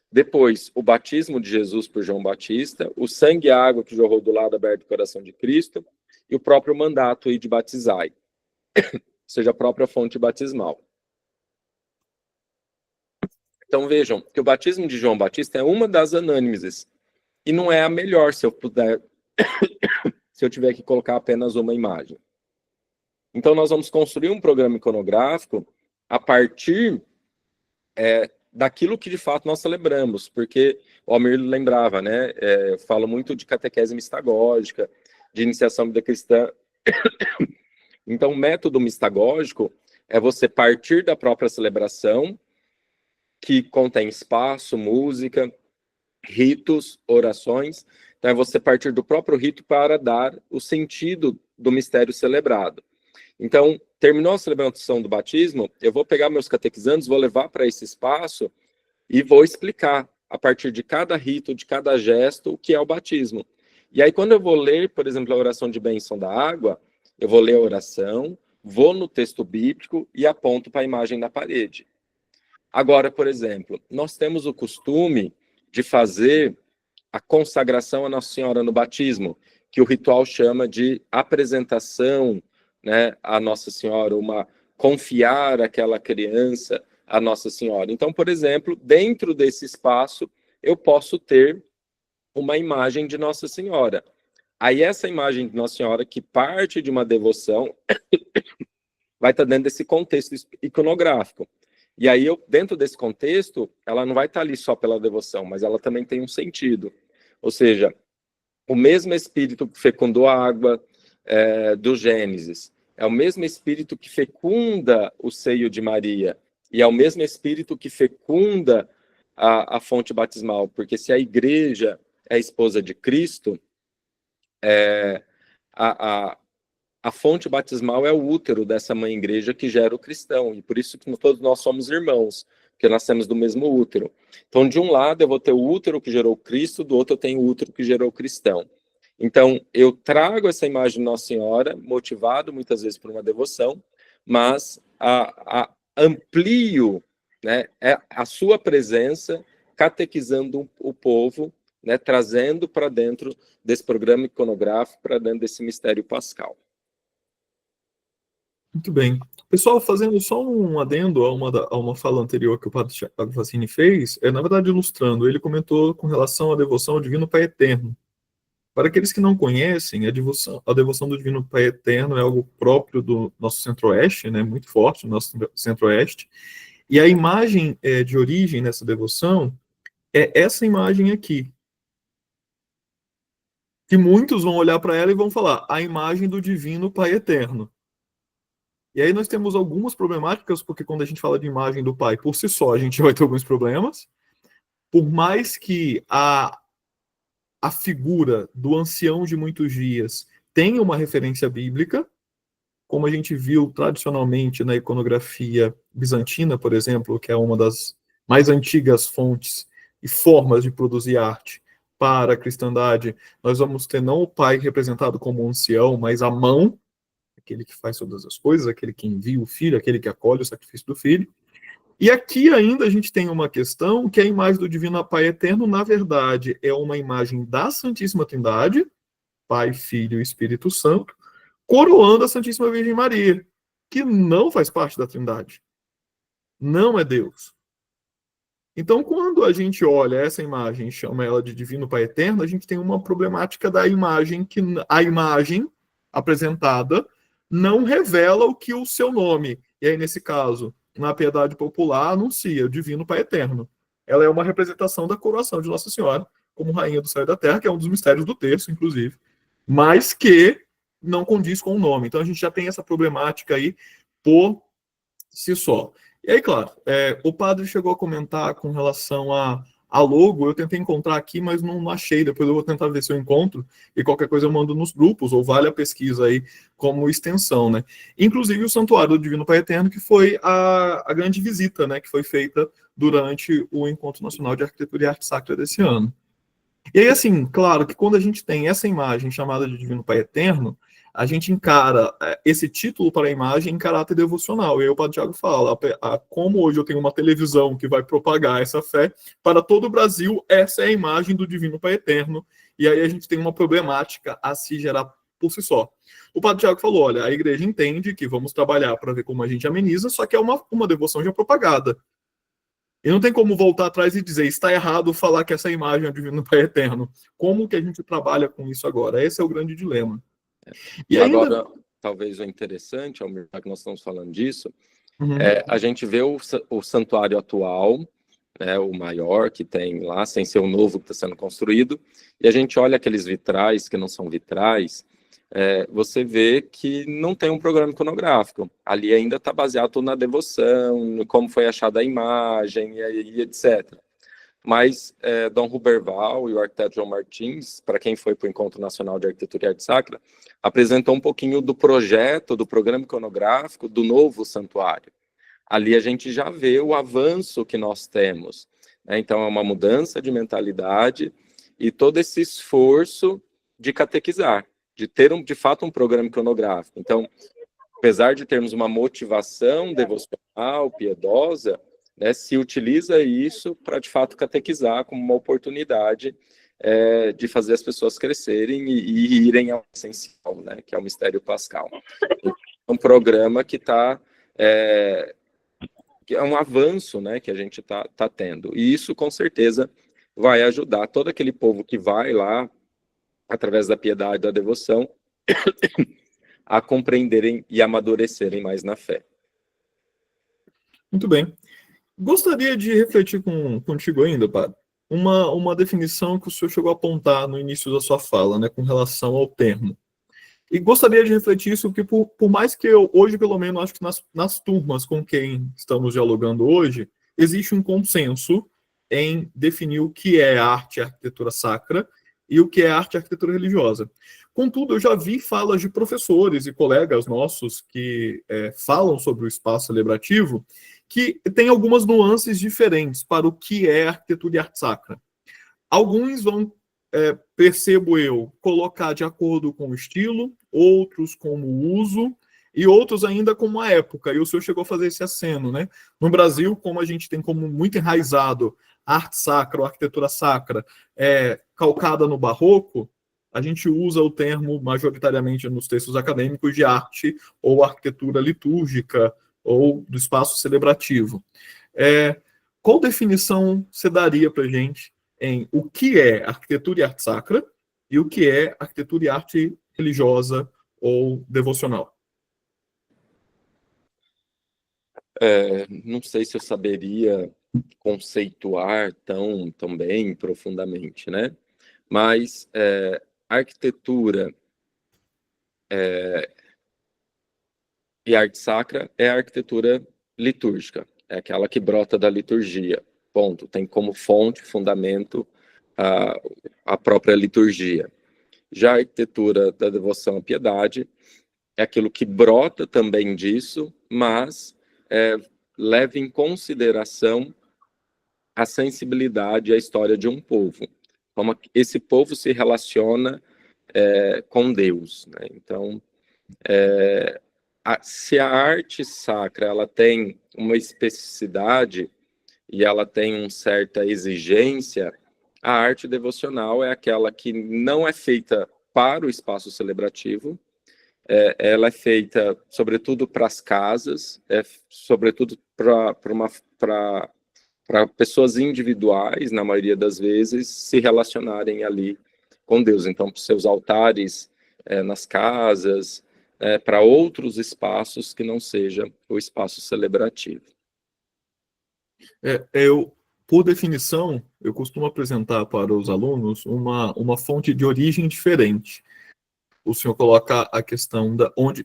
Depois, o batismo de Jesus por João Batista, o sangue e a água que jorrou do lado aberto do coração de Cristo, e o próprio mandato aí de batizai, ou seja, a própria fonte batismal. Então vejam que o batismo de João Batista é uma das anânimeses, e não é a melhor, se eu puder, se eu tiver que colocar apenas uma imagem. Então nós vamos construir um programa iconográfico a partir daquilo que de fato nós celebramos, porque o Almir lembrava, né? Eu falo muito de catequese mistagógica, de iniciação à vida cristã. Então, o método mistagógico é você partir da própria celebração, que contém espaço, música, ritos, orações. Então, é você partir do próprio rito para dar o sentido do mistério celebrado. Então, terminou a celebração do batismo, eu vou pegar meus catequizandos, vou levar para esse espaço e vou explicar, a partir de cada rito, de cada gesto, o que é o batismo. E aí, quando eu vou ler, por exemplo, a oração de bênção da água, eu vou ler a oração, vou no texto bíblico e aponto para a imagem da parede. Agora, por exemplo, nós temos o costume de fazer a consagração a Nossa Senhora no batismo, que o ritual chama de apresentação, né, a Nossa Senhora, confiar aquela criança a Nossa Senhora. Então, por exemplo, dentro desse espaço, eu posso ter uma imagem de Nossa Senhora. Aí essa imagem de Nossa Senhora, que parte de uma devoção, vai estar dentro desse contexto iconográfico. E aí, dentro desse contexto, ela não vai estar ali só pela devoção, mas ela também tem um sentido. Ou seja, o mesmo Espírito que fecundou a água do Gênesis, é o mesmo Espírito que fecunda o seio de Maria, e é o mesmo Espírito que fecunda a fonte batismal, porque se a igreja é a esposa de Cristo, a fonte batismal é o útero dessa mãe igreja que gera o cristão, e por isso que todos nós somos irmãos, porque nascemos do mesmo útero. Então, de um lado eu vou ter o útero que gerou Cristo, do outro eu tenho o útero que gerou o cristão. Então, eu trago essa imagem de Nossa Senhora, motivado muitas vezes por uma devoção, mas amplio, né, a sua presença, catequizando o povo, né, trazendo para dentro desse programa iconográfico, para dentro desse mistério pascal. Muito bem. Pessoal, fazendo só um adendo a uma fala anterior que o padre Thiago Fassini fez, na verdade, ilustrando, ele comentou com relação à devoção ao Divino Pai Eterno. Para aqueles que não conhecem, a devoção do Divino Pai Eterno é algo próprio do nosso Centro-Oeste, né, muito forte no nosso Centro-Oeste, e a imagem de origem nessa devoção é essa imagem aqui, que muitos vão olhar para ela e vão falar, a imagem do Divino Pai Eterno. E aí nós temos algumas problemáticas, porque quando a gente fala de imagem do Pai por si só, a gente vai ter alguns problemas, por mais que a figura do ancião de muitos dias tenha uma referência bíblica, como a gente viu tradicionalmente na iconografia bizantina, por exemplo, que é uma das mais antigas fontes e formas de produzir arte para a cristandade, nós vamos ter não o pai representado como um ancião, mas a mão, aquele que faz todas as coisas, aquele que envia o filho, aquele que acolhe o sacrifício do filho. E aqui ainda a gente tem uma questão que a imagem do Divino Pai Eterno, na verdade, é uma imagem da Santíssima Trindade, Pai, Filho e Espírito Santo, coroando a Santíssima Virgem Maria, que não faz parte da Trindade. Não é Deus. Então, quando a gente olha essa imagem e chama ela de Divino Pai Eterno, a gente tem uma problemática da imagem, que a imagem apresentada não revela o que o seu nome. E aí, nesse caso, na piedade popular, anuncia o Divino Pai Eterno. Ela é uma representação da coroação de Nossa Senhora como Rainha do Céu e da Terra, que é um dos mistérios do texto, inclusive, mas que não condiz com o nome. Então, a gente já tem essa problemática aí por si só. E aí, claro, o padre chegou a comentar com relação a logo, eu tentei encontrar aqui, mas não achei, depois eu vou tentar ver se eu encontro, e qualquer coisa eu mando nos grupos, ou vale a pesquisa aí como extensão, né? Inclusive o Santuário do Divino Pai Eterno, que foi a grande visita, né, que foi feita durante o Encontro Nacional de Arquitetura e Arte Sacra desse ano. E aí, assim, claro que quando a gente tem essa imagem chamada de Divino Pai Eterno, a gente encara esse título para a imagem em caráter devocional. E aí o Padre Thiago fala, como hoje eu tenho uma televisão que vai propagar essa fé, para todo o Brasil, essa é a imagem do Divino Pai Eterno. E aí a gente tem uma problemática a se gerar por si só. O Padre Thiago falou, olha, a igreja entende que vamos trabalhar para ver como a gente ameniza, só que é uma devoção já propagada. E não tem como voltar atrás e dizer, está errado falar que essa imagem é o Divino Pai Eterno. Como que a gente trabalha com isso agora? Esse é o grande dilema. E agora, talvez o interessante, já que nós estamos falando disso, a gente vê o santuário atual, né, o maior que tem lá, sem ser o novo que está sendo construído, e a gente olha aqueles vitrais que não são vitrais, você vê que não tem um programa iconográfico. Ali ainda está baseado na devoção, no como foi achada a imagem, e etc. Mas Dom Ruberval e o arquiteto João Martins, para quem foi para o Encontro Nacional de Arquitetura e Arte Sacra, apresentou um pouquinho do projeto, do programa iconográfico do novo santuário. Ali a gente já vê o avanço que nós temos, né? Então é uma mudança de mentalidade e todo esse esforço de catequizar, de ter de fato um programa iconográfico. Então, apesar de termos uma motivação devocional, piedosa, né, se utiliza isso para, de fato, catequizar como uma oportunidade de fazer as pessoas crescerem e irem ao essencial, né, que é o mistério pascal. É um programa que que é um avanço, né, que a gente tá tendo. E isso, com certeza, vai ajudar todo aquele povo que vai lá, através da piedade e da devoção, a compreenderem e amadurecerem mais na fé. Muito bem. Gostaria de refletir contigo ainda, padre, uma definição que o senhor chegou a apontar no início da sua fala, né, com relação ao termo. E gostaria de refletir isso, porque por mais que eu, hoje, pelo menos, acho que nas turmas com quem estamos dialogando hoje, existe um consenso em definir o que é arte e arquitetura sacra e o que é arte e arquitetura religiosa. Contudo, eu já vi falas de professores e colegas nossos que falam sobre o espaço celebrativo, que tem algumas nuances diferentes para o que é arquitetura e arte sacra. Alguns vão percebo eu, colocar de acordo com o estilo, outros como o uso, e outros ainda como a época. E o senhor chegou a fazer esse aceno, né? No Brasil, como a gente tem como muito enraizado a arte sacra, ou arquitetura sacra, calcada no barroco, a gente usa o termo majoritariamente nos textos acadêmicos de arte ou arquitetura litúrgica ou do espaço celebrativo. Qual definição você daria para a gente em o que é arquitetura e arte sacra e o que é arquitetura e arte religiosa ou devocional? Não sei se eu saberia conceituar tão bem, profundamente, né? Mas arquitetura e arte sacra é a arquitetura litúrgica, é aquela que brota da liturgia, ponto. Tem como fonte, fundamento, a própria liturgia. Já a arquitetura da devoção à piedade é aquilo que brota também disso, mas leva em consideração a sensibilidade e a história de um povo, como esse povo se relaciona com Deus, né? Então, se a arte sacra ela tem uma especificidade e ela tem uma certa exigência, a arte devocional é aquela que não é feita para o espaço celebrativo, ela é feita sobretudo para as casas, sobretudo para pessoas individuais, na maioria das vezes, se relacionarem ali com Deus. Então, para os seus altares nas casas, para outros espaços que não seja o espaço celebrativo. Por definição, eu costumo apresentar para os alunos uma fonte de origem diferente. O senhor coloca a questão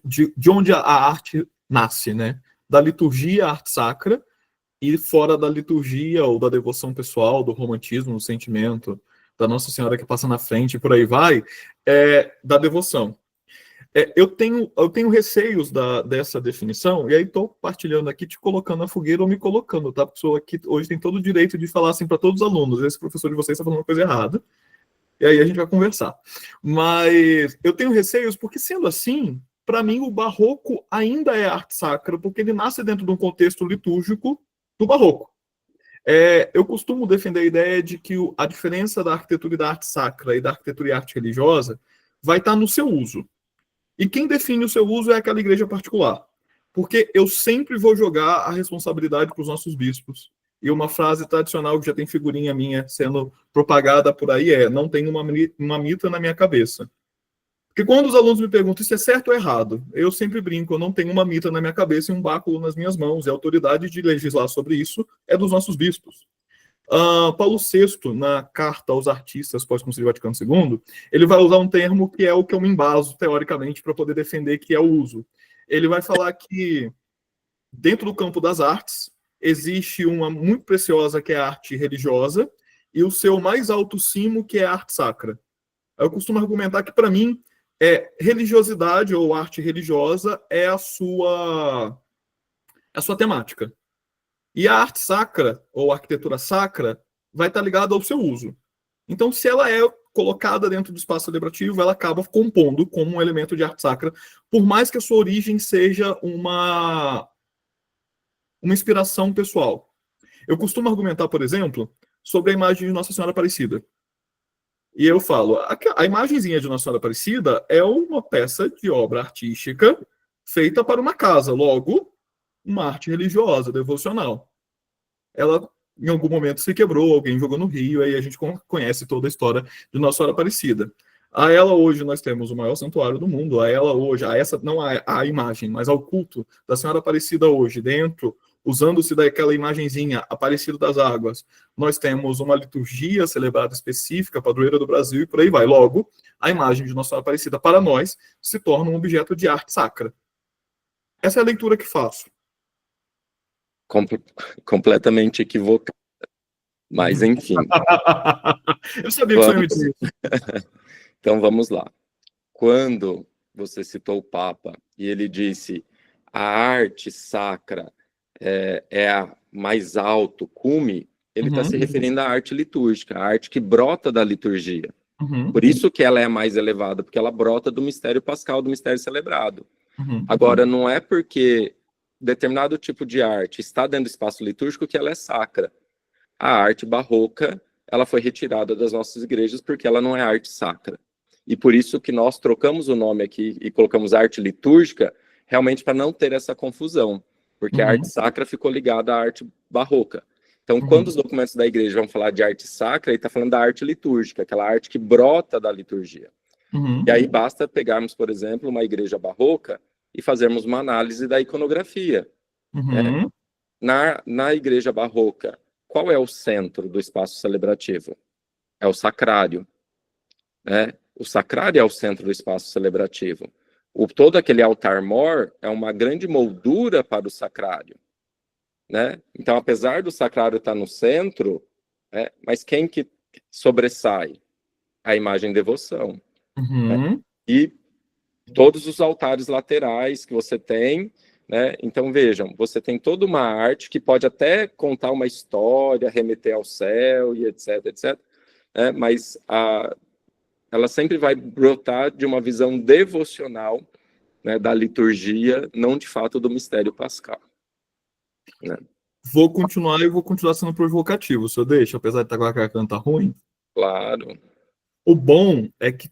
de onde a arte nasce, né? Da liturgia, a arte sacra, e fora da liturgia ou da devoção pessoal, do romantismo, do sentimento, da Nossa Senhora que passa na frente e por aí vai, da devoção. Eu tenho receios dessa definição, e aí estou partilhando aqui, te colocando na fogueira ou me colocando, tá? A pessoa aqui hoje tem todo o direito de falar assim para todos os alunos: esse professor de vocês está falando uma coisa errada, e aí a gente vai conversar. Mas eu tenho receios porque, sendo assim, para mim o barroco ainda é arte sacra, porque ele nasce dentro de um contexto litúrgico do barroco. Eu costumo defender a ideia de que a diferença da arquitetura e da arte sacra e da arquitetura e arte religiosa vai estar no seu uso. E quem define o seu uso é aquela igreja particular. Porque eu sempre vou jogar a responsabilidade para os nossos bispos. E uma frase tradicional que já tem figurinha minha sendo propagada por aí não tem uma mitra na minha cabeça. Porque quando os alunos me perguntam se é certo ou errado, eu sempre brinco: eu não tenho uma mitra na minha cabeça e um báculo nas minhas mãos. E a autoridade de legislar sobre isso é dos nossos bispos. Paulo VI, na carta aos artistas pós-Concílio Vaticano II, ele vai usar um termo que é o que eu me embaso, teoricamente, para poder defender, que é o uso. Ele vai falar que, dentro do campo das artes, existe uma muito preciosa, que é a arte religiosa, e o seu mais alto cimo, que é a arte sacra. Eu costumo argumentar que, para mim, religiosidade ou arte religiosa é a sua temática. E a arte sacra, ou arquitetura sacra, vai estar ligada ao seu uso. Então, se ela é colocada dentro do espaço celebrativo, ela acaba compondo como um elemento de arte sacra, por mais que a sua origem seja uma inspiração pessoal. Eu costumo argumentar, por exemplo, sobre a imagem de Nossa Senhora Aparecida. E eu falo: a imagenzinha de Nossa Senhora Aparecida é uma peça de obra artística feita para uma casa, logo, uma arte religiosa, devocional. Ela, em algum momento, se quebrou, alguém jogou no rio, aí a gente conhece toda a história de Nossa Senhora Aparecida. A ela hoje nós temos o maior santuário do mundo, a ela hoje, não a imagem, mas ao culto da Senhora Aparecida hoje, dentro, usando-se daquela imagenzinha, Aparecida das Águas, nós temos uma liturgia celebrada específica, padroeira do Brasil, e por aí vai. Logo, a imagem de Nossa Senhora Aparecida, para nós, se torna um objeto de arte sacra. Essa é a leitura que faço. Completamente equivocada. Mas, enfim. Eu sabia que você ia me dizer isso. Então, vamos lá. Quando você citou o Papa e ele disse a arte sacra é a mais alto cume, ele está se referindo à arte litúrgica, a arte que brota da liturgia. Uhum. Por isso que ela é mais elevada, porque ela brota do mistério pascal, do mistério celebrado. Uhum. Agora, não é porque determinado tipo de arte está dentro do espaço litúrgico que ela é sacra. A arte barroca, ela foi retirada das nossas igrejas porque ela não é arte sacra. E por isso que nós trocamos o nome aqui e colocamos arte litúrgica, realmente para não ter essa confusão, porque a Uhum. arte sacra ficou ligada à arte barroca. Então, Uhum. quando os documentos da igreja vão falar de arte sacra, ele está falando da arte litúrgica, aquela arte que brota da liturgia. Uhum. E aí basta pegarmos, por exemplo, uma igreja barroca e fazermos uma análise da iconografia. Uhum. Na igreja barroca, qual é o centro do espaço celebrativo? É o sacrário, né? O sacrário é o centro do espaço celebrativo. Todo aquele altar-mor é uma grande moldura para o sacrário, né? Então, apesar do sacrário estar no centro, mas quem que sobressai? A imagem devoção. Uhum. E todos os altares laterais que você tem, né? Então, vejam, você tem toda uma arte que pode até contar uma história, remeter ao céu e etc, etc, né? Mas ela sempre vai brotar de uma visão devocional, né, da liturgia, não de fato do mistério pascal, né? Vou continuar sendo provocativo, se eu deixo, apesar de estar com a garganta ruim. Claro. O bom é que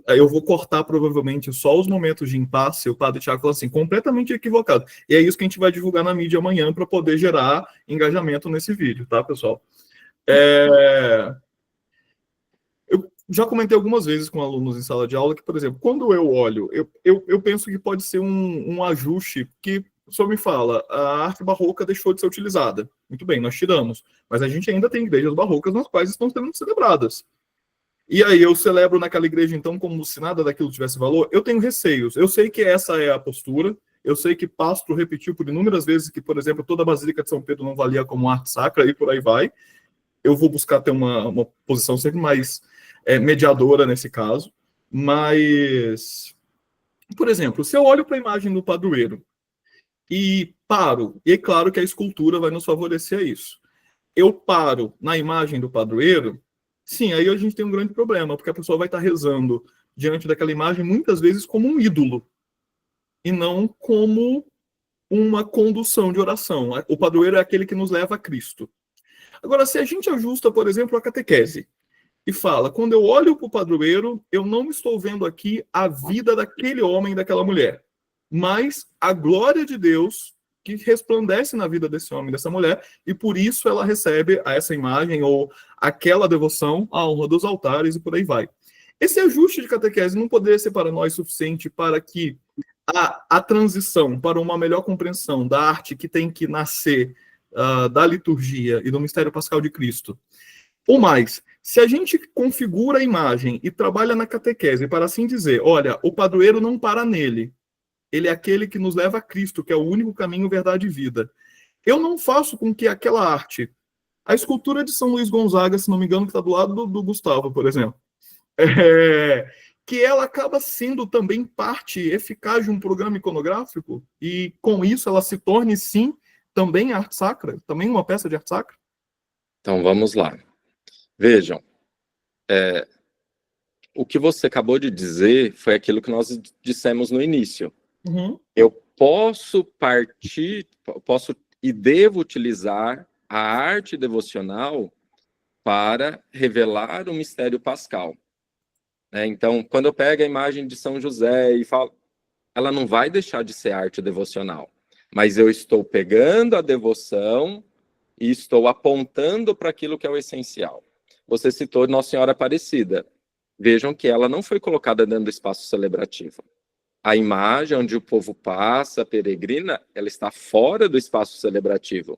eu vou cortar provavelmente só os momentos de impasse. O padre Tiago falou assim, completamente equivocado. E é isso que a gente vai divulgar na mídia amanhã para poder gerar engajamento nesse vídeo, tá, pessoal? Eu já comentei algumas vezes com alunos em sala de aula que, por exemplo, quando eu olho, eu penso que pode ser um ajuste que o senhor me fala, a arte barroca deixou de ser utilizada. Muito bem, nós tiramos. Mas a gente ainda tem igrejas barrocas nas quais estão sendo celebradas. E aí eu celebro naquela igreja, então, como se nada daquilo tivesse valor? Eu tenho receios. Eu sei que essa é a postura. Eu sei que Pastro repetiu por inúmeras vezes que, por exemplo, toda a Basílica de São Pedro não valia como arte sacra e por aí vai. Eu vou buscar ter uma posição sempre mais mediadora nesse caso. Mas, por exemplo, se eu olho para a imagem do padroeiro e paro, e é claro que a escultura vai nos favorecer a isso. Eu paro na imagem do padroeiro, sim, aí a gente tem um grande problema, porque a pessoa vai estar rezando diante daquela imagem muitas vezes como um ídolo, e não como uma condução de oração. O padroeiro é aquele que nos leva a Cristo. Agora, se a gente ajusta, por exemplo, a catequese, e fala, quando eu olho para o padroeiro, eu não estou vendo aqui a vida daquele homem e daquela mulher, mas a glória de Deus que resplandece na vida desse homem e dessa mulher, e por isso ela recebe essa imagem ou aquela devoção à honra dos altares e por aí vai. Esse ajuste de catequese não poderia ser para nós suficiente para que a transição para uma melhor compreensão da arte que tem que nascer da liturgia e do mistério pascal de Cristo. Ou mais, se a gente configura a imagem e trabalha na catequese para assim dizer, olha, o padroeiro não para nele, ele é aquele que nos leva a Cristo, que é o único caminho, verdade e vida. Eu não faço com que aquela arte, a escultura de São Luís Gonzaga, se não me engano, que está do lado do Gustavo, por exemplo, que ela acaba sendo também parte eficaz de um programa iconográfico, e com isso ela se torne, sim, também arte sacra, também uma peça de arte sacra? Então, vamos lá. Vejam, o que você acabou de dizer foi aquilo que nós dissemos no início. Uhum. Eu posso e devo utilizar a arte devocional para revelar o mistério pascal. Então, quando eu pego a imagem de São José e falo, ela não vai deixar de ser arte devocional, mas eu estou pegando a devoção e estou apontando para aquilo que é o essencial. Você citou Nossa Senhora Aparecida. Vejam que ela não foi colocada dentro do espaço celebrativo. A imagem onde o povo passa, peregrina, ela está fora do espaço celebrativo.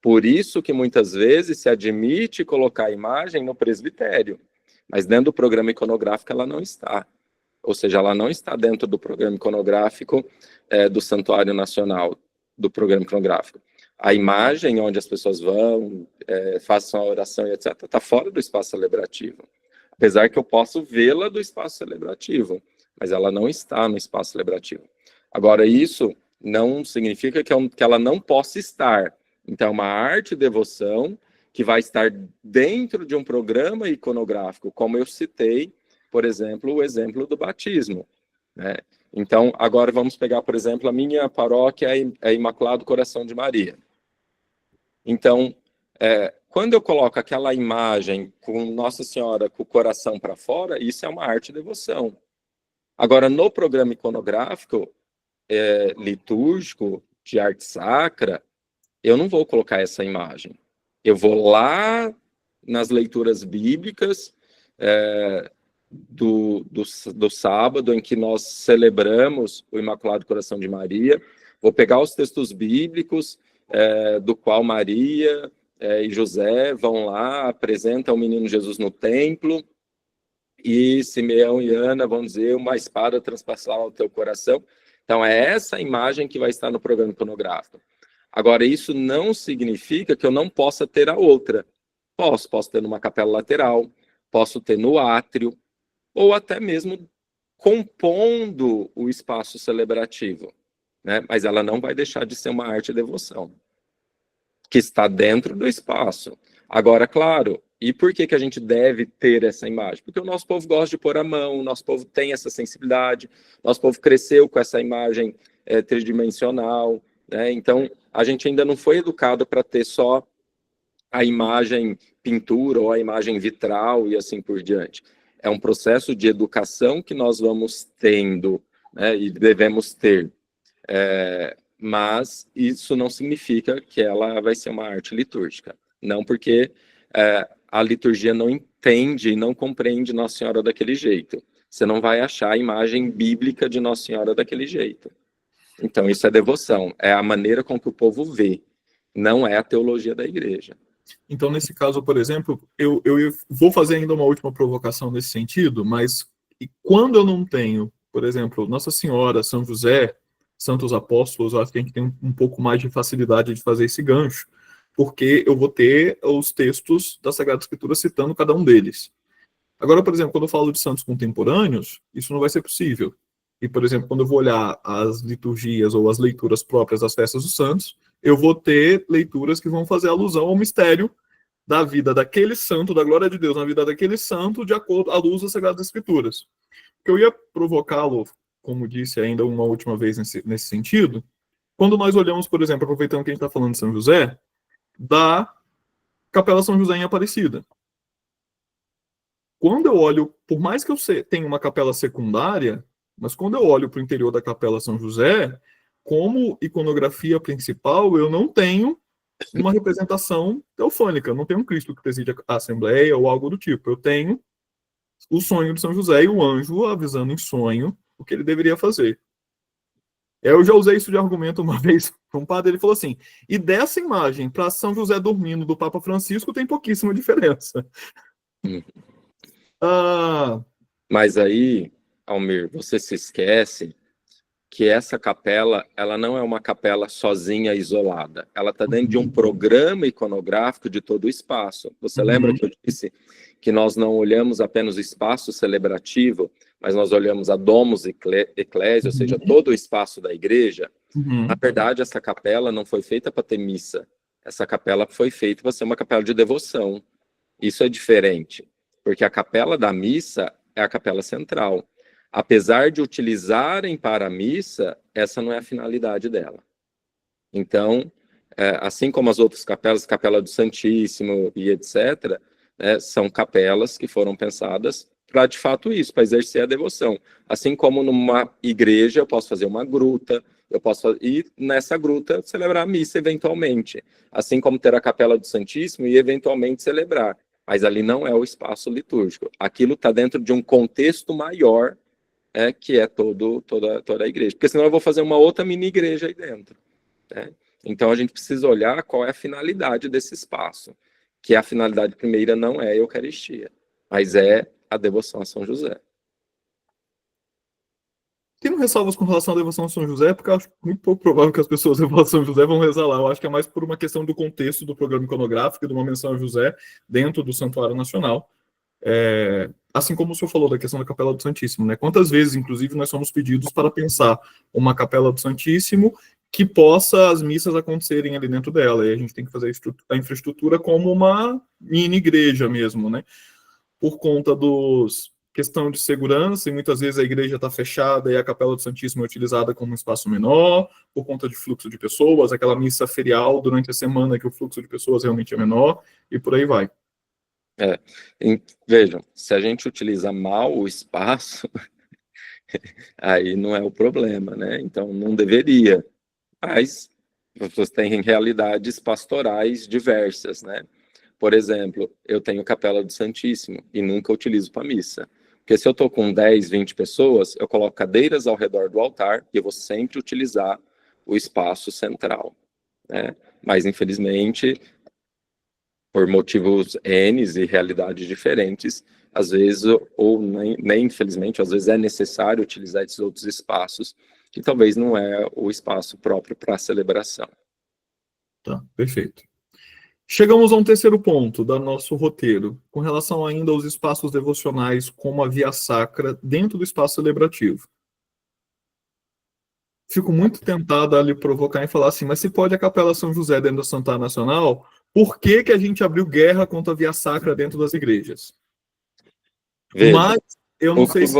Por isso que muitas vezes se admite colocar a imagem no presbitério, mas dentro do programa iconográfico ela não está. Ou seja, ela não está dentro do programa iconográfico do Santuário Nacional, do programa iconográfico. A imagem onde as pessoas vão, façam a oração e etc., está fora do espaço celebrativo. Apesar que eu posso vê-la do espaço celebrativo, mas ela não está no espaço celebrativo. Agora, isso não significa que ela não possa estar. Então, é uma arte devoção que vai estar dentro de um programa iconográfico, como eu citei, por exemplo, o exemplo do batismo, né? Então, agora vamos pegar, por exemplo, a minha paróquia é Imaculado Coração de Maria. Então, quando eu coloco aquela imagem com Nossa Senhora com o coração para fora, isso é uma arte de devoção. Agora, no programa iconográfico, litúrgico, de arte sacra, eu não vou colocar essa imagem. Eu vou lá nas leituras bíblicas do sábado, em que nós celebramos o Imaculado Coração de Maria, vou pegar os textos bíblicos, do qual Maria e José vão lá, apresentam o menino Jesus no templo, e Simeão e Ana vão dizer, uma espada transpassará o teu coração. Então, é essa imagem que vai estar no programa iconográfico. Agora, isso não significa que eu não possa ter a outra. Posso ter numa capela lateral, posso ter no átrio, ou até mesmo compondo o espaço celebrativo, né? Mas ela não vai deixar de ser uma arte e devoção, que está dentro do espaço. Agora, claro, e por que a gente deve ter essa imagem? Porque o nosso povo gosta de pôr a mão, o nosso povo tem essa sensibilidade, nosso povo cresceu com essa imagem tridimensional, né? Então, a gente ainda não foi educado para ter só a imagem pintura ou a imagem vitral e assim por diante. É um processo de educação que nós vamos tendo, né, e devemos ter. Mas isso não significa que ela vai ser uma arte litúrgica. Não, porque a liturgia não entende e não compreende Nossa Senhora daquele jeito. Você não vai achar a imagem bíblica de Nossa Senhora daquele jeito. Então, isso é devoção. É a maneira com que o povo vê. Não é a teologia da igreja. Então, nesse caso, por exemplo, eu vou fazer ainda uma última provocação nesse sentido, mas quando eu não tenho, por exemplo, Nossa Senhora, São José, Santos Apóstolos, eu acho que a gente tem um pouco mais de facilidade de fazer esse gancho, porque eu vou ter os textos da Sagrada Escritura citando cada um deles. Agora, por exemplo, quando eu falo de santos contemporâneos, isso não vai ser possível. E, por exemplo, quando eu vou olhar as liturgias ou as leituras próprias das festas dos santos, eu vou ter leituras que vão fazer alusão ao mistério da vida daquele santo, da glória de Deus na vida daquele santo, de acordo à luz das Sagradas Escrituras. Que eu ia provocá-lo, como disse ainda uma última vez nesse sentido, quando nós olhamos, por exemplo, aproveitando que a gente está falando de São José, da Capela São José em Aparecida. Quando eu olho, por mais que eu tenha uma capela secundária, mas quando eu olho para o interior da Capela São José, como iconografia principal, eu não tenho uma representação teofânica, não tenho um Cristo que preside a Assembleia ou algo do tipo. Eu tenho o sonho de São José e o anjo avisando em sonho o que ele deveria fazer. Eu já usei isso de argumento uma vez para um padre, ele falou assim, e dessa imagem para São José dormindo do Papa Francisco tem pouquíssima diferença. Mas aí, Almir, você se esquece que essa capela, ela não é uma capela sozinha, isolada. Ela está dentro de um programa iconográfico de todo o espaço. Você lembra que eu disse que nós não olhamos apenas o espaço celebrativo, mas nós olhamos a domus ecclesiae, ou seja, todo o espaço da igreja? Na verdade, essa capela não foi feita para ter missa. Essa capela foi feita para ser uma capela de devoção. Isso é diferente, porque a capela da missa é a capela central. Apesar de utilizarem para a missa, essa não é a finalidade dela. Então, assim como as outras capelas, Capela do Santíssimo e etc., são capelas que foram pensadas para, de fato, isso, para exercer a devoção. Assim como numa igreja eu posso fazer uma gruta, eu posso ir nessa gruta celebrar a missa eventualmente. Assim como ter a Capela do Santíssimo e eventualmente celebrar. Mas ali não é o espaço litúrgico. Aquilo está dentro de um contexto maior, que é toda a igreja. Porque senão eu vou fazer uma outra mini igreja aí dentro. Né? Então a gente precisa olhar qual é a finalidade desse espaço. Que a finalidade primeira não é a Eucaristia, mas é a devoção a São José. Tenho ressalvas com relação à devoção a São José, porque eu acho muito pouco provável que as pessoas devotam a São José vão rezar lá. Eu acho que é mais por uma questão do contexto do programa iconográfico e de uma menção a José dentro do Santuário Nacional. Assim como o senhor falou da questão da Capela do Santíssimo, né? Quantas vezes, inclusive, nós somos pedidos para pensar uma Capela do Santíssimo que possa as missas acontecerem ali dentro dela. E a gente tem que fazer a infraestrutura como uma mini igreja mesmo, né? Por conta dos questão de segurança, e muitas vezes a igreja está fechada e a Capela do Santíssimo é utilizada como um espaço menor, por conta de fluxo de pessoas, aquela missa ferial durante a semana que o fluxo de pessoas realmente é menor, e por aí vai. Vejam, se a gente utiliza mal o espaço, aí não é o problema, né? Então não deveria. Mas vocês têm realidades pastorais diversas, né? Por exemplo, eu tenho Capela do Santíssimo e nunca utilizo para missa. Porque se eu estou com 10, 20 pessoas, eu coloco cadeiras ao redor do altar e eu vou sempre utilizar o espaço central, né? Mas, infelizmente, por motivos N e realidades diferentes, às vezes, ou nem infelizmente, às vezes é necessário utilizar esses outros espaços, que talvez não é o espaço próprio para a celebração. Tá, perfeito. Chegamos a um terceiro ponto do nosso roteiro, com relação ainda aos espaços devocionais, como a Via Sacra, dentro do espaço celebrativo. Fico muito tentado a lhe provocar e falar assim, mas se pode a Capela São José dentro da Santa Nacional, por que que a gente abriu guerra contra a Via Sacra dentro das igrejas? Veja, mas eu não sei se...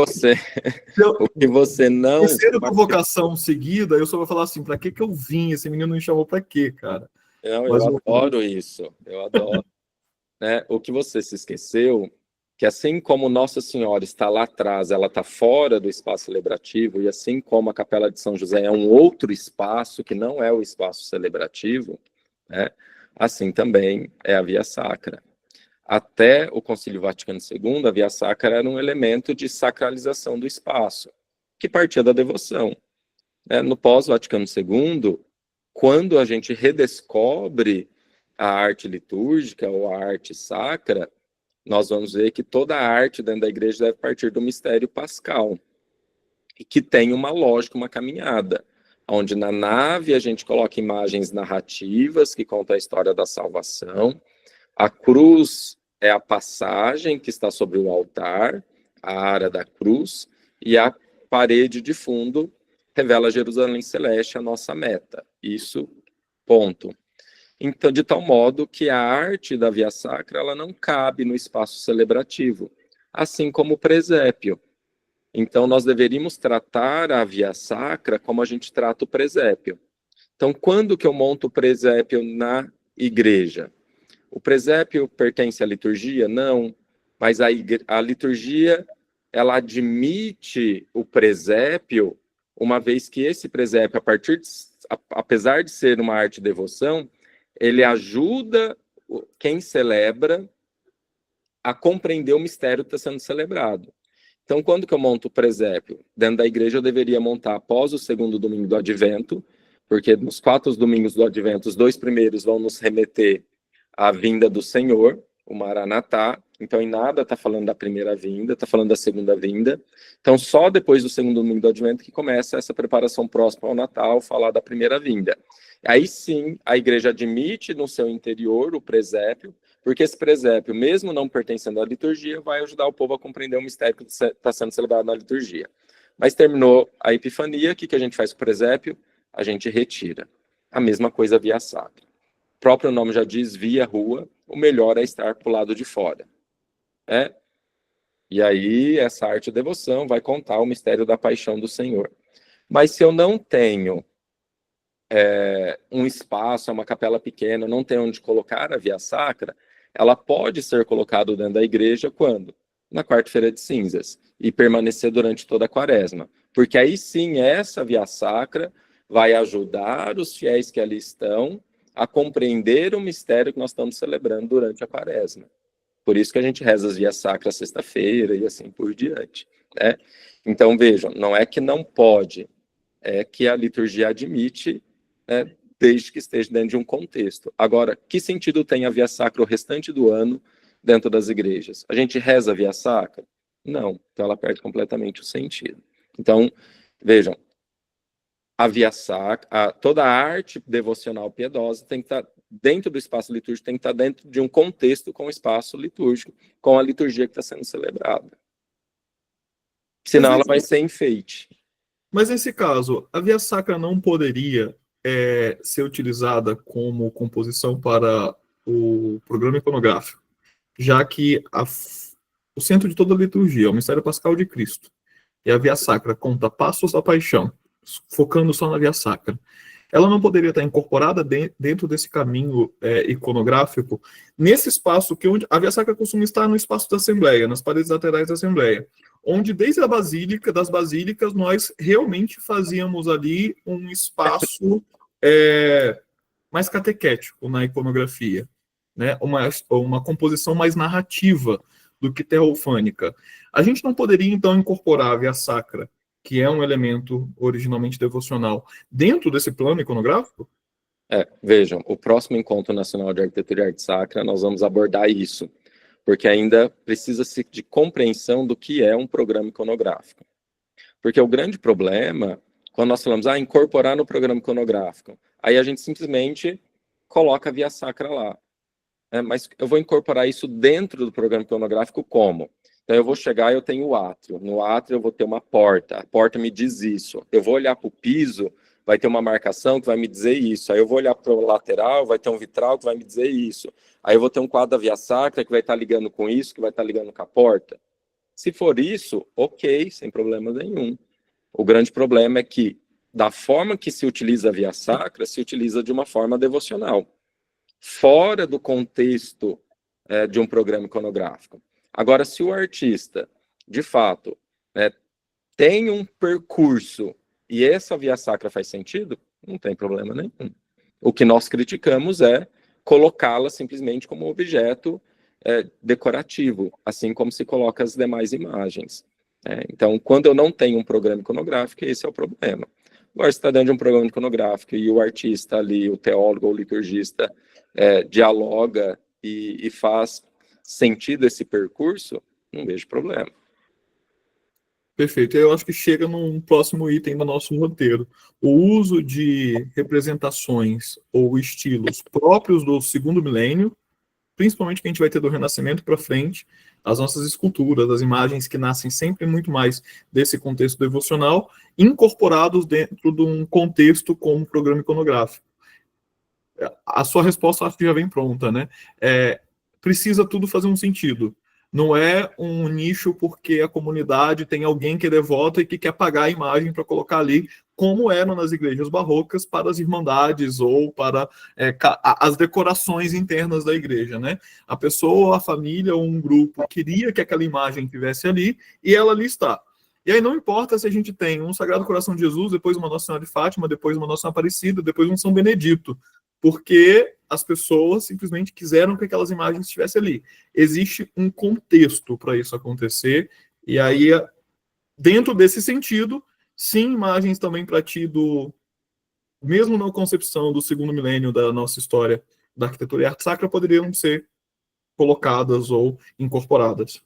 O que você não... Terceira provocação seguida, eu só vou falar assim, para que eu vim? Esse menino me chamou para quê, cara? Não, eu adoro isso, eu adoro. Né? O que você se esqueceu, que assim como Nossa Senhora está lá atrás, ela está fora do espaço celebrativo, e assim como a Capela de São José é um outro espaço, que não é o espaço celebrativo, né? Assim também é a Via Sacra. Até o Concílio Vaticano II, a Via Sacra era um elemento de sacralização do espaço, que partia da devoção. No pós-Vaticano II, quando a gente redescobre a arte litúrgica ou a arte sacra, nós vamos ver que toda a arte dentro da igreja deve partir do mistério pascal, e que tem uma lógica, uma caminhada, onde na nave a gente coloca imagens narrativas que contam a história da salvação, a cruz é a passagem que está sobre o altar, a ara da cruz, e a parede de fundo revela Jerusalém Celeste, a nossa meta. Isso, ponto. Então, de tal modo que a arte da Via Sacra ela não cabe no espaço celebrativo, assim como o presépio. Então, nós deveríamos tratar a Via Sacra como a gente trata o presépio. Então, quando que eu monto o presépio na igreja? O presépio pertence à liturgia? Não, mas a liturgia ela admite o presépio, uma vez que esse presépio, apesar de ser uma arte de devoção, ele ajuda quem celebra a compreender o mistério que está sendo celebrado. Então, quando que eu monto o presépio? Dentro da igreja eu deveria montar após o segundo domingo do Advento, porque nos 4 domingos do Advento, os 2 primeiros vão nos remeter à vinda do Senhor, o Maranatá. Então, em nada está falando da primeira vinda, está falando da segunda vinda. Então, só depois do segundo domingo do Advento que começa essa preparação próxima ao Natal, falar da primeira vinda. Aí sim, a igreja admite no seu interior o presépio, porque esse presépio, mesmo não pertencendo à liturgia, vai ajudar o povo a compreender o mistério que está sendo celebrado na liturgia. Mas terminou a Epifania, o que a gente faz com o presépio? A gente retira. A mesma coisa Via Sacra. O próprio nome já diz, via rua, o melhor é estar para o lado de fora. E aí, essa arte de devoção vai contar o mistério da paixão do Senhor. Mas se eu não tenho um espaço, uma capela pequena, não tenho onde colocar a Via Sacra, ela pode ser colocada dentro da igreja quando? Na quarta-feira de cinzas, e permanecer durante toda a quaresma. Porque aí sim, essa Via Sacra vai ajudar os fiéis que ali estão a compreender o mistério que nós estamos celebrando durante a quaresma. Por isso que a gente reza as Vias Sacras sexta-feira e assim por diante. Né? Então, vejam, não é que não pode, é que a liturgia admite, né, desde que esteja dentro de um contexto. Agora, que sentido tem a Via Sacra o restante do ano dentro das igrejas? A gente reza a Via Sacra? Não, então ela perde completamente o sentido. Então, vejam, a Via Sacra, toda a arte devocional piedosa tem que estar dentro do espaço litúrgico, tem que estar dentro de um contexto com o espaço litúrgico, com a liturgia que está sendo celebrada. Senão ela vai ser enfeite. Mas nesse caso, a Via Sacra não poderia ser utilizada como composição para o programa iconográfico, já que o centro de toda a liturgia é o mistério pascal de Cristo, e a Via Sacra conta passos da paixão, focando só na Via Sacra. Ela não poderia estar incorporada dentro desse caminho iconográfico, nesse espaço que onde a Via Sacra costuma estar no espaço da Assembleia, nas paredes laterais da Assembleia, onde desde a Basílica, das Basílicas, nós realmente fazíamos ali um espaço mais catequético na iconografia, né? Uma composição mais narrativa do que teofânica. A gente não poderia, então, incorporar a Via Sacra, que é um elemento originalmente devocional, dentro desse plano iconográfico? Vejam, o próximo Encontro Nacional de Arquitetura e Arte Sacra, nós vamos abordar isso, porque ainda precisa-se de compreensão do que é um programa iconográfico. Porque o grande problema, quando nós falamos, incorporar no programa iconográfico, aí a gente simplesmente coloca a Via Sacra lá. Mas eu vou incorporar isso dentro do programa iconográfico como? Então eu vou chegar e eu tenho o átrio. No átrio eu vou ter uma porta. A porta me diz isso. Eu vou olhar para o piso, vai ter uma marcação que vai me dizer isso. Aí eu vou olhar para o lateral, vai ter um vitral que vai me dizer isso. Aí eu vou ter um quadro da Via Sacra que vai estar ligando com isso, que vai estar ligando com a porta. Se for isso, ok, sem problema nenhum. O grande problema é que, da forma que se utiliza a Via Sacra, se utiliza de uma forma devocional, fora do contexto de um programa iconográfico. Agora, se o artista, de fato, tem um percurso e essa Via Sacra faz sentido, não tem problema nenhum. O que nós criticamos é colocá-la simplesmente como objeto decorativo, assim como se coloca as demais imagens. Então, quando eu não tenho um programa iconográfico, esse é o problema. Agora, se está dentro de um programa iconográfico e o artista ali, o teólogo ou o liturgista, dialoga e faz sentido esse percurso, não vejo problema. Perfeito. Eu acho que chega num próximo item do nosso roteiro. O uso de representações ou estilos próprios do segundo milênio, principalmente que a gente vai ter do Renascimento para frente, as nossas esculturas, as imagens que nascem sempre muito mais desse contexto devocional, incorporados dentro de um contexto como programa iconográfico. A sua resposta acho que já vem pronta, né? Precisa tudo fazer um sentido. Não é um nicho porque a comunidade tem alguém que é devoto e que quer pagar a imagem para colocar ali, como eram nas igrejas barrocas, para as irmandades ou para as decorações internas da igreja, né? A pessoa, a família ou um grupo queria que aquela imagem estivesse ali e ela ali está. E aí não importa se a gente tem um Sagrado Coração de Jesus, depois uma Nossa Senhora de Fátima, depois uma Nossa Senhora Aparecida, depois um São Benedito, porque as pessoas simplesmente quiseram que aquelas imagens estivessem ali. Existe um contexto para isso acontecer, e aí, dentro desse sentido, sim, imagens também para ti mesmo na concepção do segundo milênio da nossa história da arquitetura e arte sacra, poderiam ser colocadas ou incorporadas.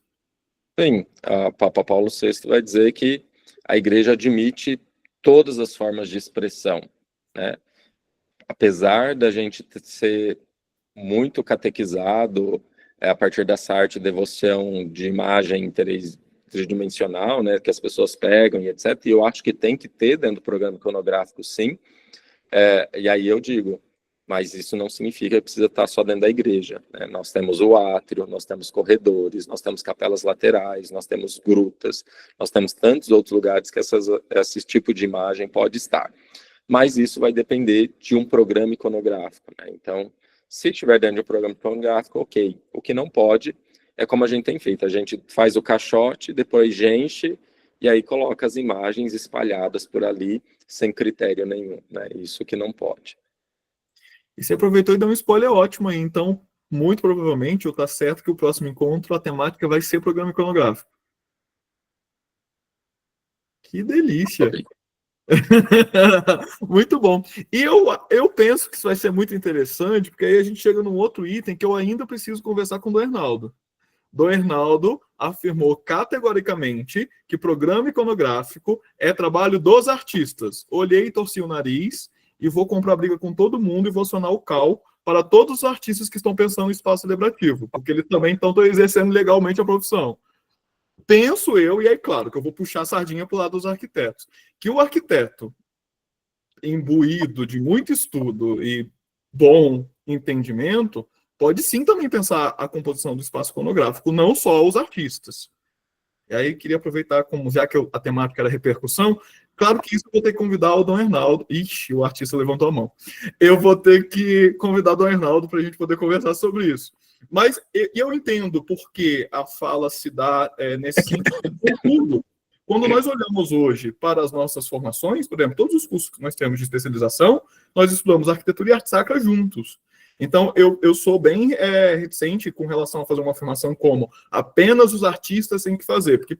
Sim, a Papa Paulo VI vai dizer que a igreja admite todas as formas de expressão, né? Apesar da gente ser muito catequizado a partir dessa arte de devoção de imagem tridimensional, né, que as pessoas pegam e etc., e eu acho que tem que ter dentro do programa iconográfico, sim, e aí eu digo, mas isso não significa que precisa estar só dentro da igreja, né? Nós temos o átrio, nós temos corredores, nós temos capelas laterais, nós temos grutas, nós temos tantos outros lugares que esse tipo de imagem pode estar. Mas isso vai depender de um programa iconográfico, né? Então, se estiver dentro de um programa iconográfico, ok. O que não pode é como a gente tem feito. A gente faz o caixote, depois enche, e aí coloca as imagens espalhadas por ali, sem critério nenhum, né? Isso que não pode. E você aproveitou e deu um spoiler ótimo aí. Então, muito provavelmente, ou está certo que o próximo encontro, a temática vai ser programa iconográfico. Que delícia! Okay. Muito bom. E eu penso que isso vai ser muito interessante, porque aí a gente chega num outro item que eu ainda preciso conversar com o Dom Hernaldo. Dom Hernaldo afirmou categoricamente que programa iconográfico é trabalho dos artistas. Olhei e torci o nariz e vou comprar briga com todo mundo e vou acionar o CAL para todos os artistas que estão pensando em espaço celebrativo, porque eles também estão exercendo legalmente a profissão. Penso eu, e aí claro que eu vou puxar a sardinha para o lado dos arquitetos, que o arquiteto imbuído de muito estudo e bom entendimento, pode sim também pensar a composição do espaço iconográfico, não só os artistas. E aí queria aproveitar, como já que a temática era repercussão, claro que isso eu vou ter que convidar o Dom Hernaldo. Ixi, o artista levantou a mão. Eu vou ter que convidar o Dom Hernaldo para a gente poder conversar sobre isso. Mas eu entendo porque a fala se dá nesse sentido. Contudo, quando nós olhamos hoje para as nossas formações, por exemplo, todos os cursos que nós temos de especialização, nós estudamos arquitetura e arte sacra juntos. Então, eu sou bem reticente com relação a fazer uma afirmação como apenas os artistas têm que fazer, porque,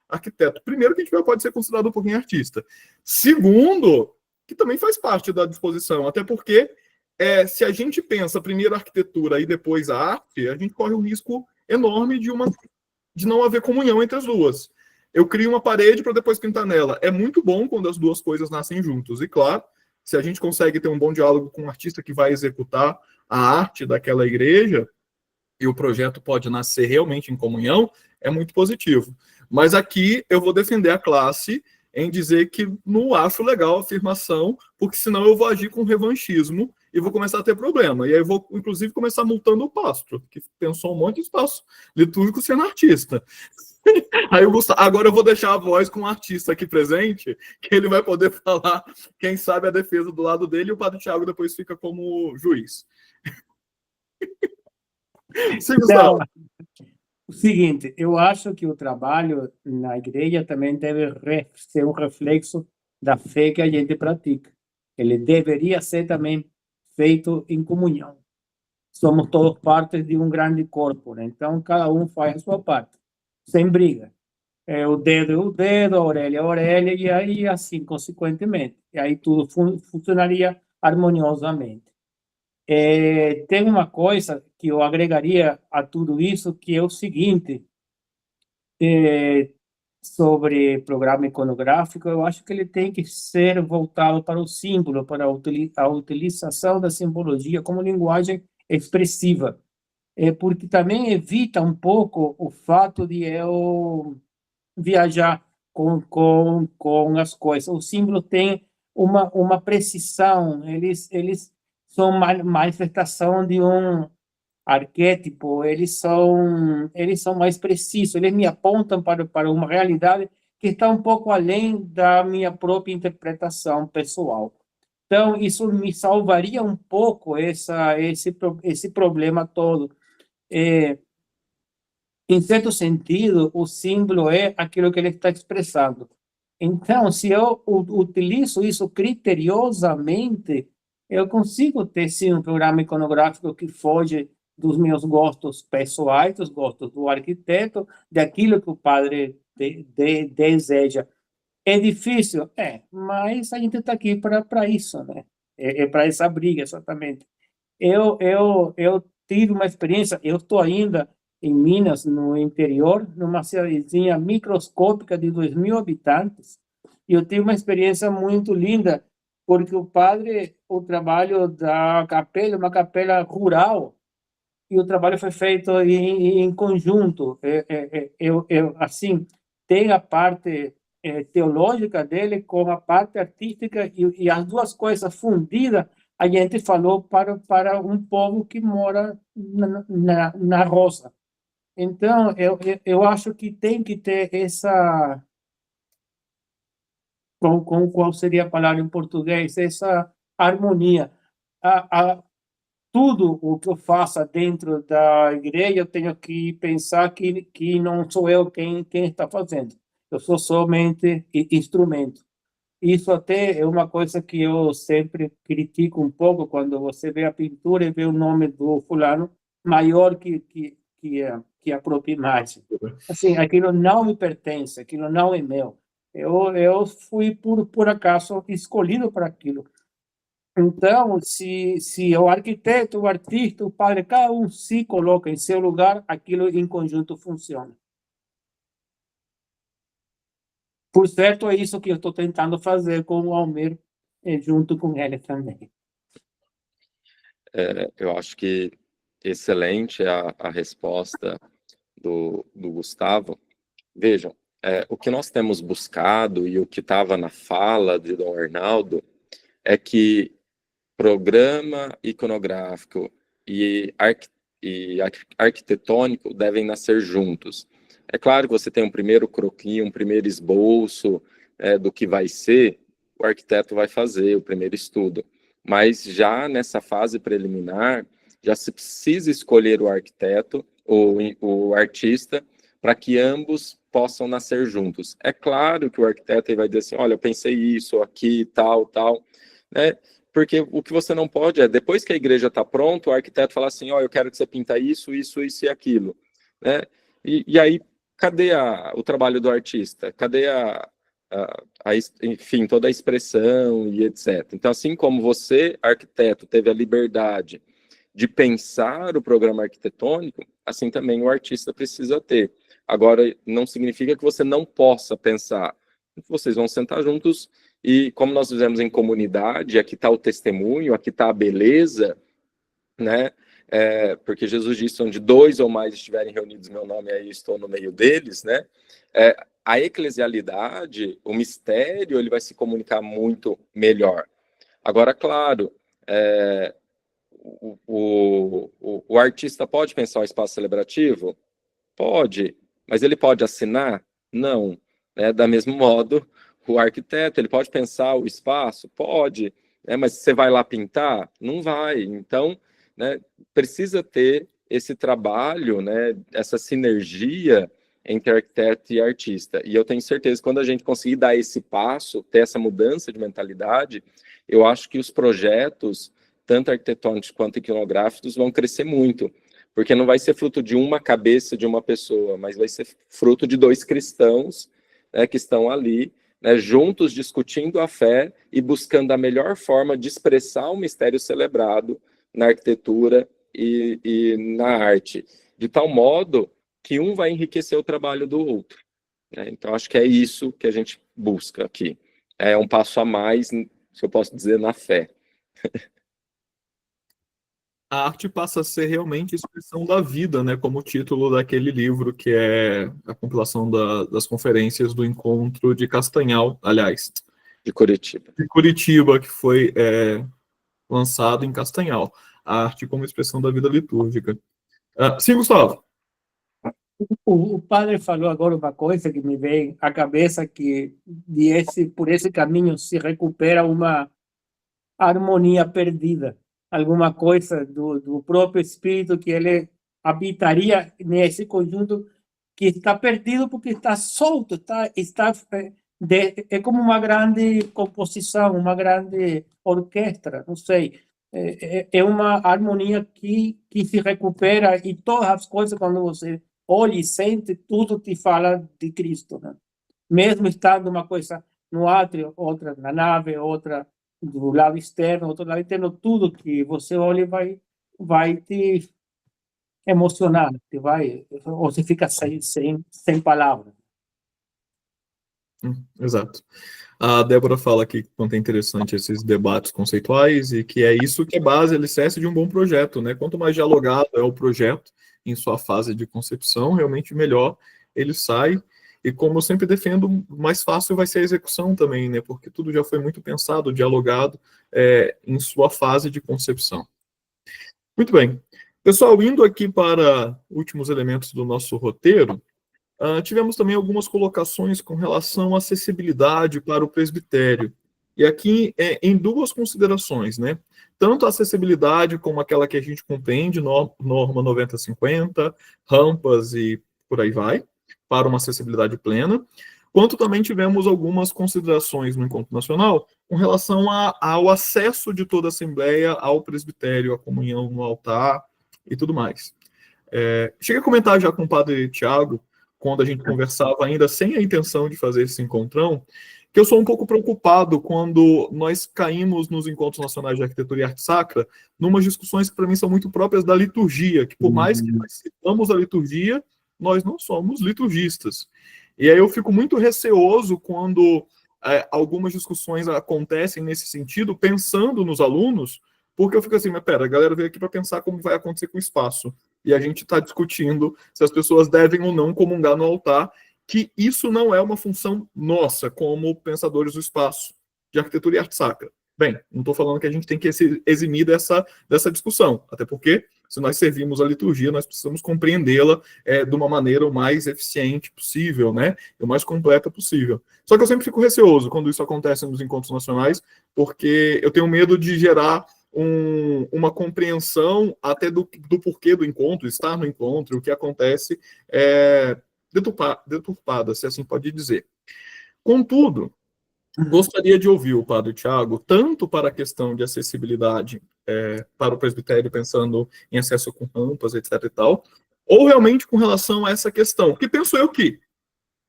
arquiteto, primeiro, que a gente pode ser considerado um pouquinho artista. Segundo, que também faz parte da disposição, até porque se a gente pensa primeiro a arquitetura e depois a arte, a gente corre um risco enorme de não haver comunhão entre as duas. Eu crio uma parede para depois pintar nela. É muito bom quando as duas coisas nascem juntos. E claro, se a gente consegue ter um bom diálogo com o artista que vai executar a arte daquela igreja, e o projeto pode nascer realmente em comunhão, é muito positivo. Mas aqui eu vou defender a classe em dizer que não acho legal a afirmação, porque senão eu vou agir com revanchismo e vou começar a ter problema. E aí eu vou, inclusive, começar multando o pastor, que pensou um monte de espaço litúrgico sendo artista. Aí o Gustavo, agora eu vou deixar a voz com o artista aqui presente, que ele vai poder falar, quem sabe, a defesa do lado dele, e o padre Tiago depois fica como juiz. Sim, Gustavo. O seguinte, eu acho que o trabalho na igreja também deve ser um reflexo da fé que a gente pratica. Ele deveria ser também feito em comunhão. Somos todos partes de um grande corpo, né? Então cada um faz a sua parte, sem briga. O dedo é o dedo, a orelha é a orelha, e aí assim, consequentemente. E aí tudo funcionaria harmoniosamente. Tem uma coisa que eu agregaria a tudo isso, que é o seguinte, sobre programa iconográfico, eu acho que ele tem que ser voltado para o símbolo, para a utilização da simbologia como linguagem expressiva, porque também evita um pouco o fato de eu viajar com as coisas. O símbolo tem uma precisão, eles são manifestação de um arquétipo, eles são mais precisos, eles me apontam para uma realidade que está um pouco além da minha própria interpretação pessoal. Então, isso me salvaria um pouco esse problema todo. Em certo sentido, o símbolo é aquilo que ele está expressando. Então, se eu utilizo isso criteriosamente, eu consigo ter, sim, um programa iconográfico que foge dos meus gostos pessoais, dos gostos do arquiteto, daquilo que o padre deseja. É difícil? Mas a gente está aqui para isso, né? Para essa briga, exatamente. Eu tive uma experiência, eu estou ainda em Minas, no interior, numa cidadezinha microscópica de 2.000 habitantes, e eu tive uma experiência muito linda, porque o trabalho da capela, uma capela rural, e o trabalho foi feito em conjunto. Assim, tem a parte teológica dele com a parte artística, e as duas coisas fundidas, a gente falou para um povo que mora na roça. Então, eu acho que tem que ter essa... Qual seria a palavra em português? Essa harmonia. Tudo o que eu faça dentro da igreja, eu tenho que pensar que não sou eu quem está fazendo. Eu sou somente instrumento. Isso até é uma coisa que eu sempre critico um pouco, quando você vê a pintura e vê o nome do fulano maior que a própria imagem. Assim, aquilo não me pertence, aquilo não é meu. Eu fui, por acaso, escolhido para aquilo. Então, se o arquiteto, o artista, o padre, cada um se coloca em seu lugar, aquilo em conjunto funciona. Por certo, é isso que eu estou tentando fazer com o Almir, junto com ele também. Eu acho que excelente a resposta do Gustavo. Vejam, o que nós temos buscado e o que estava na fala de Dom Arnaldo é que programa iconográfico e arquitetônico devem nascer juntos. É claro que você tem um primeiro croquis, um primeiro esboço do que vai ser, o arquiteto vai fazer o primeiro estudo. Mas já nessa fase preliminar, já se precisa escolher o arquiteto ou o artista para que ambos possam nascer juntos. É claro que o arquiteto vai dizer assim, olha, eu pensei isso, aqui, tal, né? Porque o que você não pode é, depois que a igreja está pronta, o arquiteto fala assim, ó, eu quero que você pinta isso, isso, isso e aquilo, né? E aí, cadê o trabalho do artista? Cadê enfim, toda a expressão e etc. Então, assim como você, arquiteto, teve a liberdade de pensar o programa arquitetônico, assim também o artista precisa ter. Agora, não significa que você não possa pensar. Vocês vão sentar juntos e, como nós fizemos em comunidade, aqui está o testemunho, aqui está a beleza, né? Porque Jesus disse, onde 2 ou mais estiverem reunidos em meu nome, aí estou no meio deles, né? A eclesialidade, o mistério, ele vai se comunicar muito melhor. Agora, claro, o artista pode pensar o espaço celebrativo? Pode, mas ele pode assinar? Não. Da mesmo modo, o arquiteto, ele pode pensar o espaço? Pode, mas você vai lá pintar? Não vai. Então, precisa ter esse trabalho, essa sinergia entre arquiteto e artista. E eu tenho certeza que quando a gente conseguir dar esse passo, ter essa mudança de mentalidade, eu acho que os projetos, tanto arquitetônicos quanto iconográficos, vão crescer muito. Porque não vai ser fruto de uma cabeça de uma pessoa, mas vai ser fruto de 2 cristãos, que estão ali, juntos discutindo a fé e buscando a melhor forma de expressar o mistério celebrado na arquitetura e na arte, de tal modo que um vai enriquecer o trabalho do outro. Então, acho que é isso que a gente busca aqui. É um passo a mais, se eu posso dizer, na fé. A arte passa a ser realmente expressão da vida, né? Como o título daquele livro, que é a compilação das conferências do Encontro de Castanhal, aliás. De Curitiba. De Curitiba, que foi lançado em Castanhal. A arte como expressão da vida litúrgica. Sim, Gustavo. O padre falou agora uma coisa que me vem à cabeça, que por esse caminho se recupera uma harmonia perdida, alguma coisa do próprio espírito que ele habitaria nesse conjunto que está perdido porque está solto, é como uma grande composição, uma grande orquestra, não sei. É uma harmonia que se recupera e todas as coisas, quando você olha e sente, tudo te fala de Cristo, né? Mesmo estando uma coisa no átrio, outra na nave, outra do lado externo, outro lado interno, tudo que você olha vai te emocionar, ou você fica sem palavras. Exato. A Débora fala aqui quanto é interessante esses debates conceituais e que é isso que é base, alicerce de um bom projeto, né? Quanto mais dialogado é o projeto em sua fase de concepção, realmente melhor ele sai. E como eu sempre defendo, mais fácil vai ser a execução também, né? Porque tudo já foi muito pensado, dialogado em sua fase de concepção. Muito bem. Pessoal, indo aqui para últimos elementos do nosso roteiro, tivemos também algumas colocações com relação à acessibilidade para o presbitério. E aqui em 2 considerações, né? Tanto a acessibilidade como aquela que a gente compreende, norma 9050, rampas e por aí vai, para uma acessibilidade plena, quanto também tivemos algumas considerações no Encontro Nacional com relação ao acesso de toda a Assembleia ao presbitério, à comunhão no altar e tudo mais. Cheguei a comentar já com o padre Tiago, quando a gente conversava ainda sem a intenção de fazer esse encontrão, que eu sou um pouco preocupado quando nós caímos nos Encontros Nacionais de Arquitetura e Arte Sacra, numas discussões que para mim são muito próprias da liturgia, que por mais que nós citamos a liturgia, nós não somos liturgistas. E aí eu fico muito receoso quando algumas discussões acontecem nesse sentido, pensando nos alunos, porque eu fico assim, mas pera, a galera veio aqui para pensar como vai acontecer com o espaço. E a gente está discutindo se as pessoas devem ou não comungar no altar, que isso não é uma função nossa, como pensadores do espaço, de arquitetura e arte sacra. Bem, não estou falando que a gente tem que se eximir dessa discussão, até porque, se nós servimos a liturgia, nós precisamos compreendê-la de uma maneira o mais eficiente possível, né? E o mais completa possível. Só que eu sempre fico receoso quando isso acontece nos encontros nacionais, porque eu tenho medo de gerar uma compreensão até do porquê do encontro, estar no encontro, o que acontece deturpada, se assim pode dizer. Contudo, gostaria de ouvir o padre Tiago, tanto para a questão de acessibilidade para o presbitério, pensando em acesso com rampas, etc. e tal, ou realmente com relação a essa questão, que penso eu que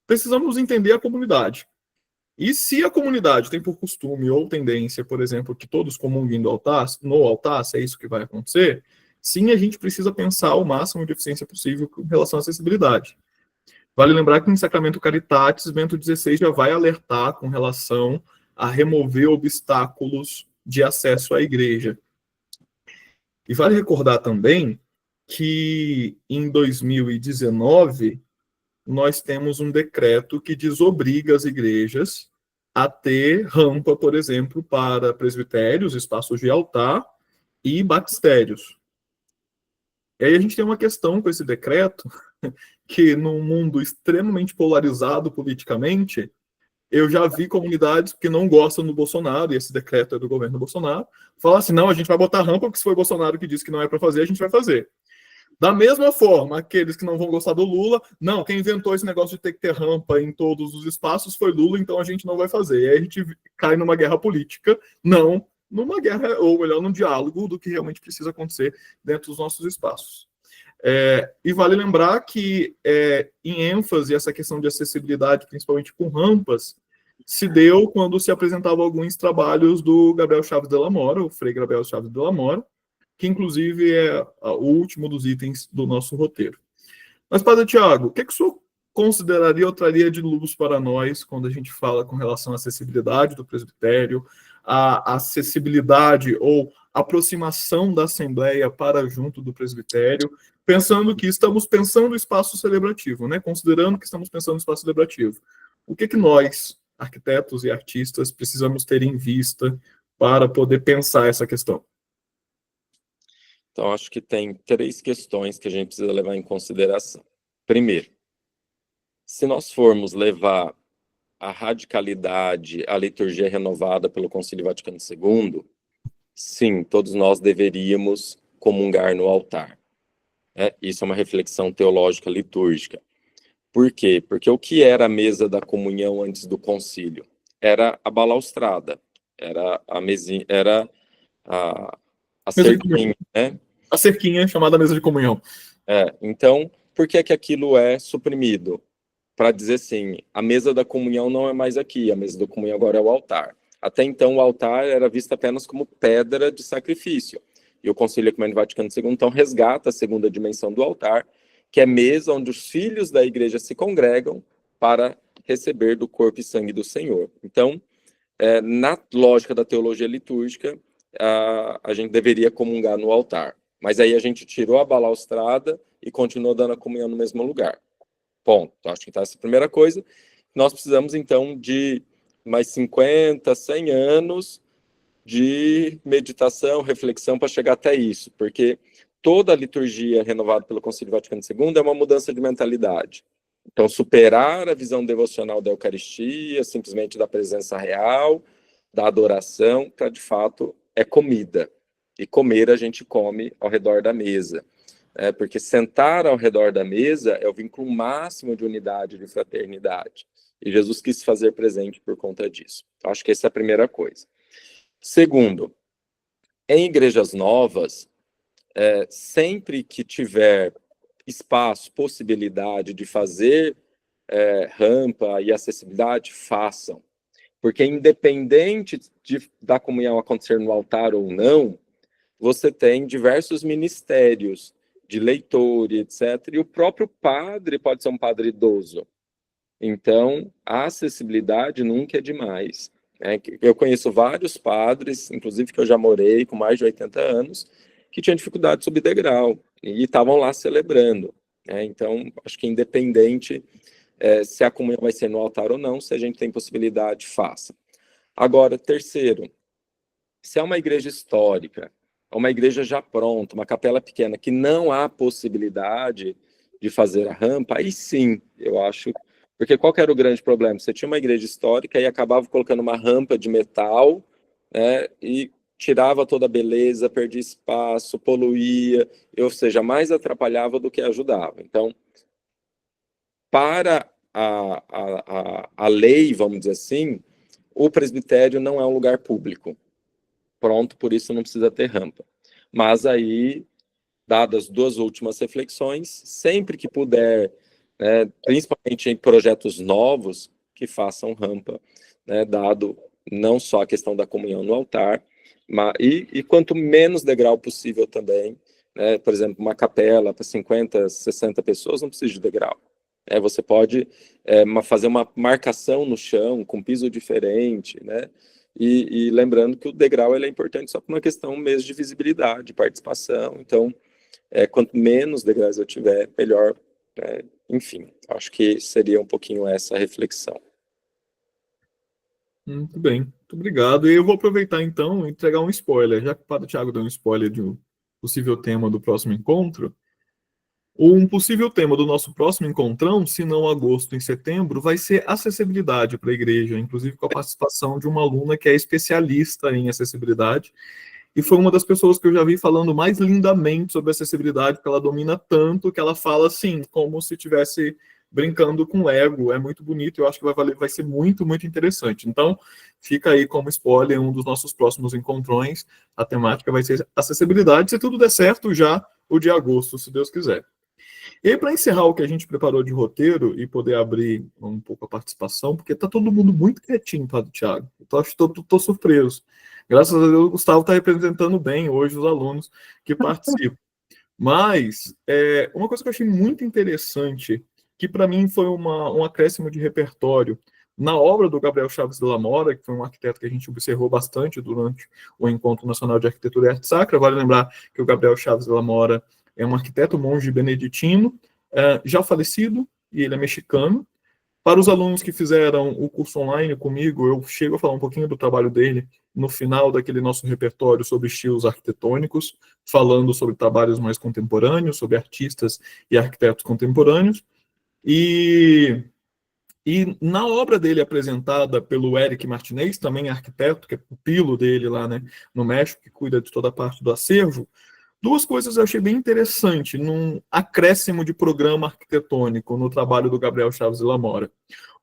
precisamos entender a comunidade. E se a comunidade tem por costume ou tendência, por exemplo, que todos comunguem no altar, se é isso que vai acontecer, sim, a gente precisa pensar o máximo de eficiência possível com relação à acessibilidade. Vale lembrar que em Sacramento Caritatis, Bento XVI já vai alertar com relação a remover obstáculos de acesso à igreja. E vale recordar também que em 2019 nós temos um decreto que desobriga as igrejas a ter rampa, por exemplo, para presbitérios, espaços de altar e batistérios. E aí a gente tem uma questão com esse decreto, que num mundo extremamente polarizado politicamente, eu já vi comunidades que não gostam do Bolsonaro, e esse decreto é do governo Bolsonaro, falar assim, não, a gente vai botar rampa, porque se foi o Bolsonaro que disse que não é para fazer, a gente vai fazer. Da mesma forma, aqueles que não vão gostar do Lula, não, quem inventou esse negócio de ter que ter rampa em todos os espaços foi Lula, então a gente não vai fazer. E aí a gente cai numa guerra política, não numa guerra, ou melhor, num diálogo do que realmente precisa acontecer dentro dos nossos espaços. E vale lembrar que, em ênfase, essa questão de acessibilidade, principalmente com rampas, se deu quando se apresentavam alguns trabalhos do Gabriel Chaves de la Mora, o Frei Gabriel Chaves de la Mora, que inclusive é o último dos itens do nosso roteiro. Mas, Padre Tiago, o que o senhor consideraria ou traria de luz para nós quando a gente fala com relação à acessibilidade do presbitério, a acessibilidade ou aproximação da Assembleia para junto do presbitério, pensando que estamos pensando o espaço celebrativo, né? Considerando que estamos pensando no espaço celebrativo. O que nós, arquitetos e artistas, precisamos ter em vista para poder pensar essa questão? Então, acho que tem 3 questões que a gente precisa levar em consideração. Primeiro, se nós formos levar a radicalidade, a liturgia renovada pelo Concílio Vaticano II, sim, todos nós deveríamos comungar no altar. Isso é uma reflexão teológica litúrgica. Por quê? Porque o que era a mesa da comunhão antes do concílio? Era a balaustrada, era a mesinha, era a cerquinha, né? A cerquinha chamada mesa de comunhão. Então, por que aquilo é suprimido? Para dizer assim, a mesa da comunhão não é mais aqui, a mesa da comunhão agora é o altar. Até então, o altar era visto apenas como pedra de sacrifício. E o Concílio Ecumênico Vaticano II, então, resgata a segunda dimensão do altar, que é a mesa onde os filhos da igreja se congregam para receber do corpo e sangue do Senhor. Então, na lógica da teologia litúrgica, a gente deveria comungar no altar. Mas aí a gente tirou a balaustrada e continuou dando a comunhão no mesmo lugar. Ponto. Acho que tá essa primeira coisa. Nós precisamos, então, de mais 50, 100 anos de meditação, reflexão para chegar até isso, porque toda a liturgia renovada pelo Concílio Vaticano II é uma mudança de mentalidade. Então, superar a visão devocional da Eucaristia, simplesmente da presença real, da adoração, para, de fato, é comida. E comer a gente come ao redor da mesa. Porque sentar ao redor da mesa é o vínculo máximo de unidade, de fraternidade. E Jesus quis fazer presente por conta disso. Acho que essa é a primeira coisa. Segundo, em igrejas novas, sempre que tiver espaço, possibilidade de fazer rampa e acessibilidade, façam. Porque independente da comunhão acontecer no altar ou não, você tem diversos ministérios de leitor, etc. E o próprio padre pode ser um padre idoso. Então, a acessibilidade nunca é demais. Eu conheço vários padres, inclusive que eu já morei com mais de 80 anos, que tinham dificuldade de subir degrau e estavam lá celebrando. Então, acho que independente se a comunhão vai ser no altar ou não, se a gente tem possibilidade, faça. Agora, terceiro, Se é uma igreja histórica, uma igreja já pronta, uma capela pequena, que não há possibilidade de fazer a rampa, aí sim, eu acho. Porque qual que era o grande problema? Você tinha uma igreja histórica e acabava colocando uma rampa de metal, né, e tirava toda a beleza, perdia espaço, poluía, ou seja, mais atrapalhava do que ajudava. Então, para a lei, vamos dizer assim, o presbitério não é um lugar público. Pronto, por isso não precisa ter rampa. Mas aí, dadas as duas últimas reflexões, sempre que puder, né, principalmente em projetos novos, que façam rampa, né, dado não só a questão da comunhão no altar, e quanto menos degrau possível também, né, por exemplo, uma capela para 50, 60 pessoas não precisa de degrau. Você pode fazer uma marcação no chão com piso diferente, né? E lembrando que o degrau ele é importante só por uma questão mesmo de visibilidade, de participação. Então, quanto menos degraus eu tiver, melhor. Enfim, acho que seria um pouquinho essa reflexão. Muito bem, muito obrigado. E eu vou aproveitar então e entregar um spoiler, já que o Padre Tiago deu um spoiler de um possível tema do próximo encontro. Um possível tema do nosso próximo encontrão, se não agosto, em setembro, vai ser acessibilidade para a igreja, inclusive com a participação de uma aluna que é especialista em acessibilidade, e foi uma das pessoas que eu já vi falando mais lindamente sobre acessibilidade, porque ela domina tanto que ela fala assim, como se estivesse brincando com Lego. É muito bonito, eu acho que vai ser muito, muito interessante. Então, fica aí como spoiler um dos nossos próximos encontrões. A temática vai ser acessibilidade, se tudo der certo, já o de agosto, se Deus quiser. E aí, para encerrar o que a gente preparou de roteiro e poder abrir um pouco a participação, porque está todo mundo muito quietinho, Padre Tiago. Estou surpreso. Graças a Deus, o Gustavo está representando bem hoje os alunos que participam. Mas, uma coisa que eu achei muito interessante, que para mim foi um acréscimo de repertório, na obra do Gabriel Chaves de la Mora, que foi um arquiteto que a gente observou bastante durante o Encontro Nacional de Arquitetura e Arte Sacra. Vale lembrar que o Gabriel Chaves de la Mora é um arquiteto monge beneditino, já falecido, e ele é mexicano. Para os alunos que fizeram o curso online comigo, eu chego a falar um pouquinho do trabalho dele no final daquele nosso repertório sobre estilos arquitetônicos, falando sobre trabalhos mais contemporâneos, sobre artistas e arquitetos contemporâneos. E na obra dele apresentada pelo Eric Martinez, também arquiteto, que é pupilo dele lá, né, no México, que cuida de toda a parte do acervo, duas coisas eu achei bem interessante num acréscimo de programa arquitetônico no trabalho do Gabriel Chaves de la Mora.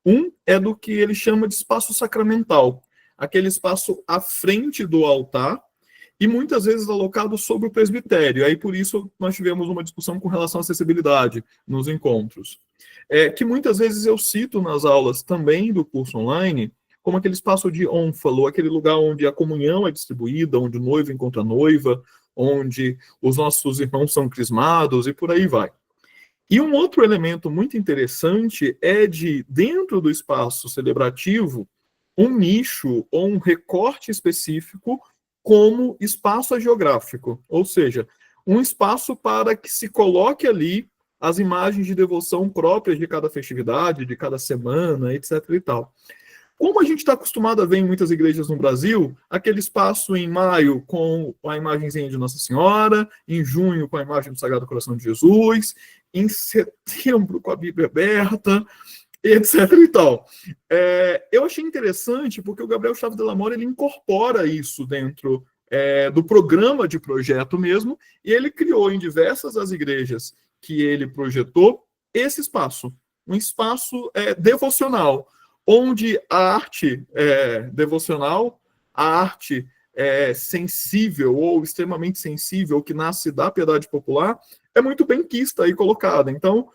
Um é do que ele chama de espaço sacramental, aquele espaço à frente do altar e muitas vezes alocado sobre o presbitério. Aí por isso nós tivemos uma discussão com relação à acessibilidade nos encontros. Que muitas vezes eu cito nas aulas também do curso online como aquele espaço de ônfalo, aquele lugar onde a comunhão é distribuída, onde o noivo encontra a noiva, onde os nossos irmãos são crismados e por aí vai. E um outro elemento muito interessante é de, dentro do espaço celebrativo, um nicho ou um recorte específico como espaço geográfico, ou seja, um espaço para que se coloque ali as imagens de devoção próprias de cada festividade, de cada semana, etc. e tal. Como a gente está acostumado a ver em muitas igrejas no Brasil, aquele espaço em maio com a imagenzinha de Nossa Senhora, em junho com a imagem do Sagrado Coração de Jesus, em setembro com a Bíblia aberta, etc. e tal. Eu achei interessante porque o Gabriel Chaves de la Mora ele incorpora isso dentro do programa de projeto mesmo, e ele criou em diversas das igrejas que ele projetou esse espaço, um espaço devocional, onde a arte devocional, a arte sensível ou extremamente sensível, que nasce da piedade popular, é muito bem quista e colocada. Então,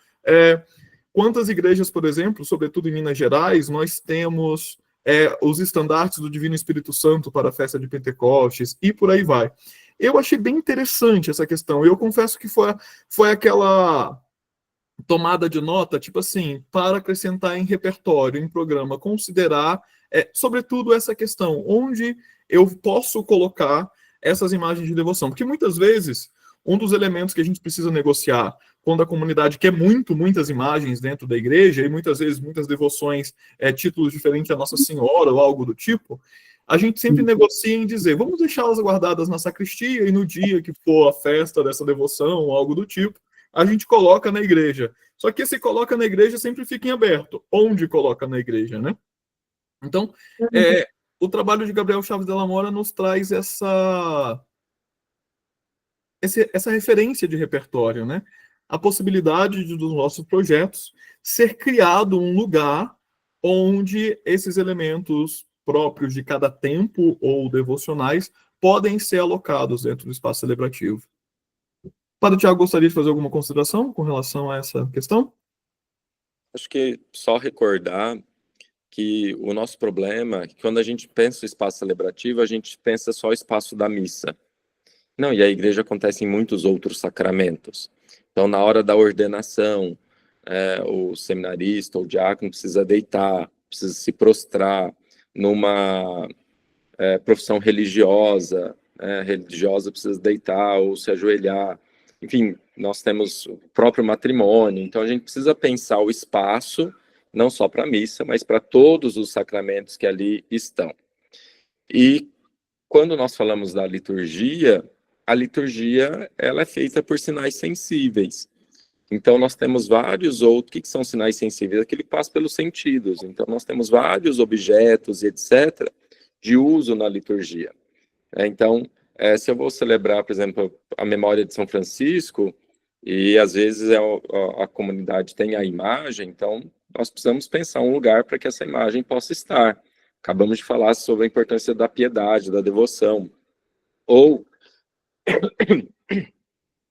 quantas igrejas, por exemplo, sobretudo em Minas Gerais, nós temos os estandartes do Divino Espírito Santo para a festa de Pentecostes e por aí vai. Eu achei bem interessante essa questão. Eu confesso que foi aquela tomada de nota, tipo assim, para acrescentar em repertório, em programa, considerar, sobretudo, essa questão, onde eu posso colocar essas imagens de devoção. Porque muitas vezes, um dos elementos que a gente precisa negociar quando a comunidade quer muitas imagens dentro da igreja, e muitas vezes muitas devoções, títulos diferentes a Nossa Senhora ou algo do tipo, a gente sempre negocia em dizer, vamos deixá-las guardadas na sacristia e no dia que for a festa dessa devoção ou algo do tipo, a gente coloca na igreja. Só que esse coloca na igreja sempre fica em aberto. Onde coloca na igreja, né? Então, o trabalho de Gabriel Chaves Della Mora nos traz essa referência de repertório, né? A possibilidade dos nossos projetos ser criado um lugar onde esses elementos próprios de cada tempo ou devocionais podem ser alocados dentro do espaço celebrativo. Padre Tiago, gostaria de fazer alguma consideração com relação a essa questão? Acho que só recordar que o nosso problema é que quando a gente pensa o espaço celebrativo, a gente pensa só o espaço da missa. Não, e a igreja acontece em muitos outros sacramentos. Então, na hora da ordenação, o seminarista ou o diácono precisa deitar, precisa se prostrar numa profissão religiosa, religiosa precisa deitar ou se ajoelhar. Enfim, nós temos o próprio matrimônio, então a gente precisa pensar o espaço, não só para a missa, mas para todos os sacramentos que ali estão. E quando nós falamos da liturgia, a liturgia ela é feita por sinais sensíveis. Então, nós temos vários outros... O que são sinais sensíveis? Aquele que passa pelos sentidos. Então, nós temos vários objetos, etc., de uso na liturgia. Então, se eu vou celebrar, por exemplo, a memória de São Francisco, e às vezes a comunidade tem a imagem, então nós precisamos pensar um lugar para que essa imagem possa estar. Acabamos de falar sobre a importância da piedade, da devoção. Ou,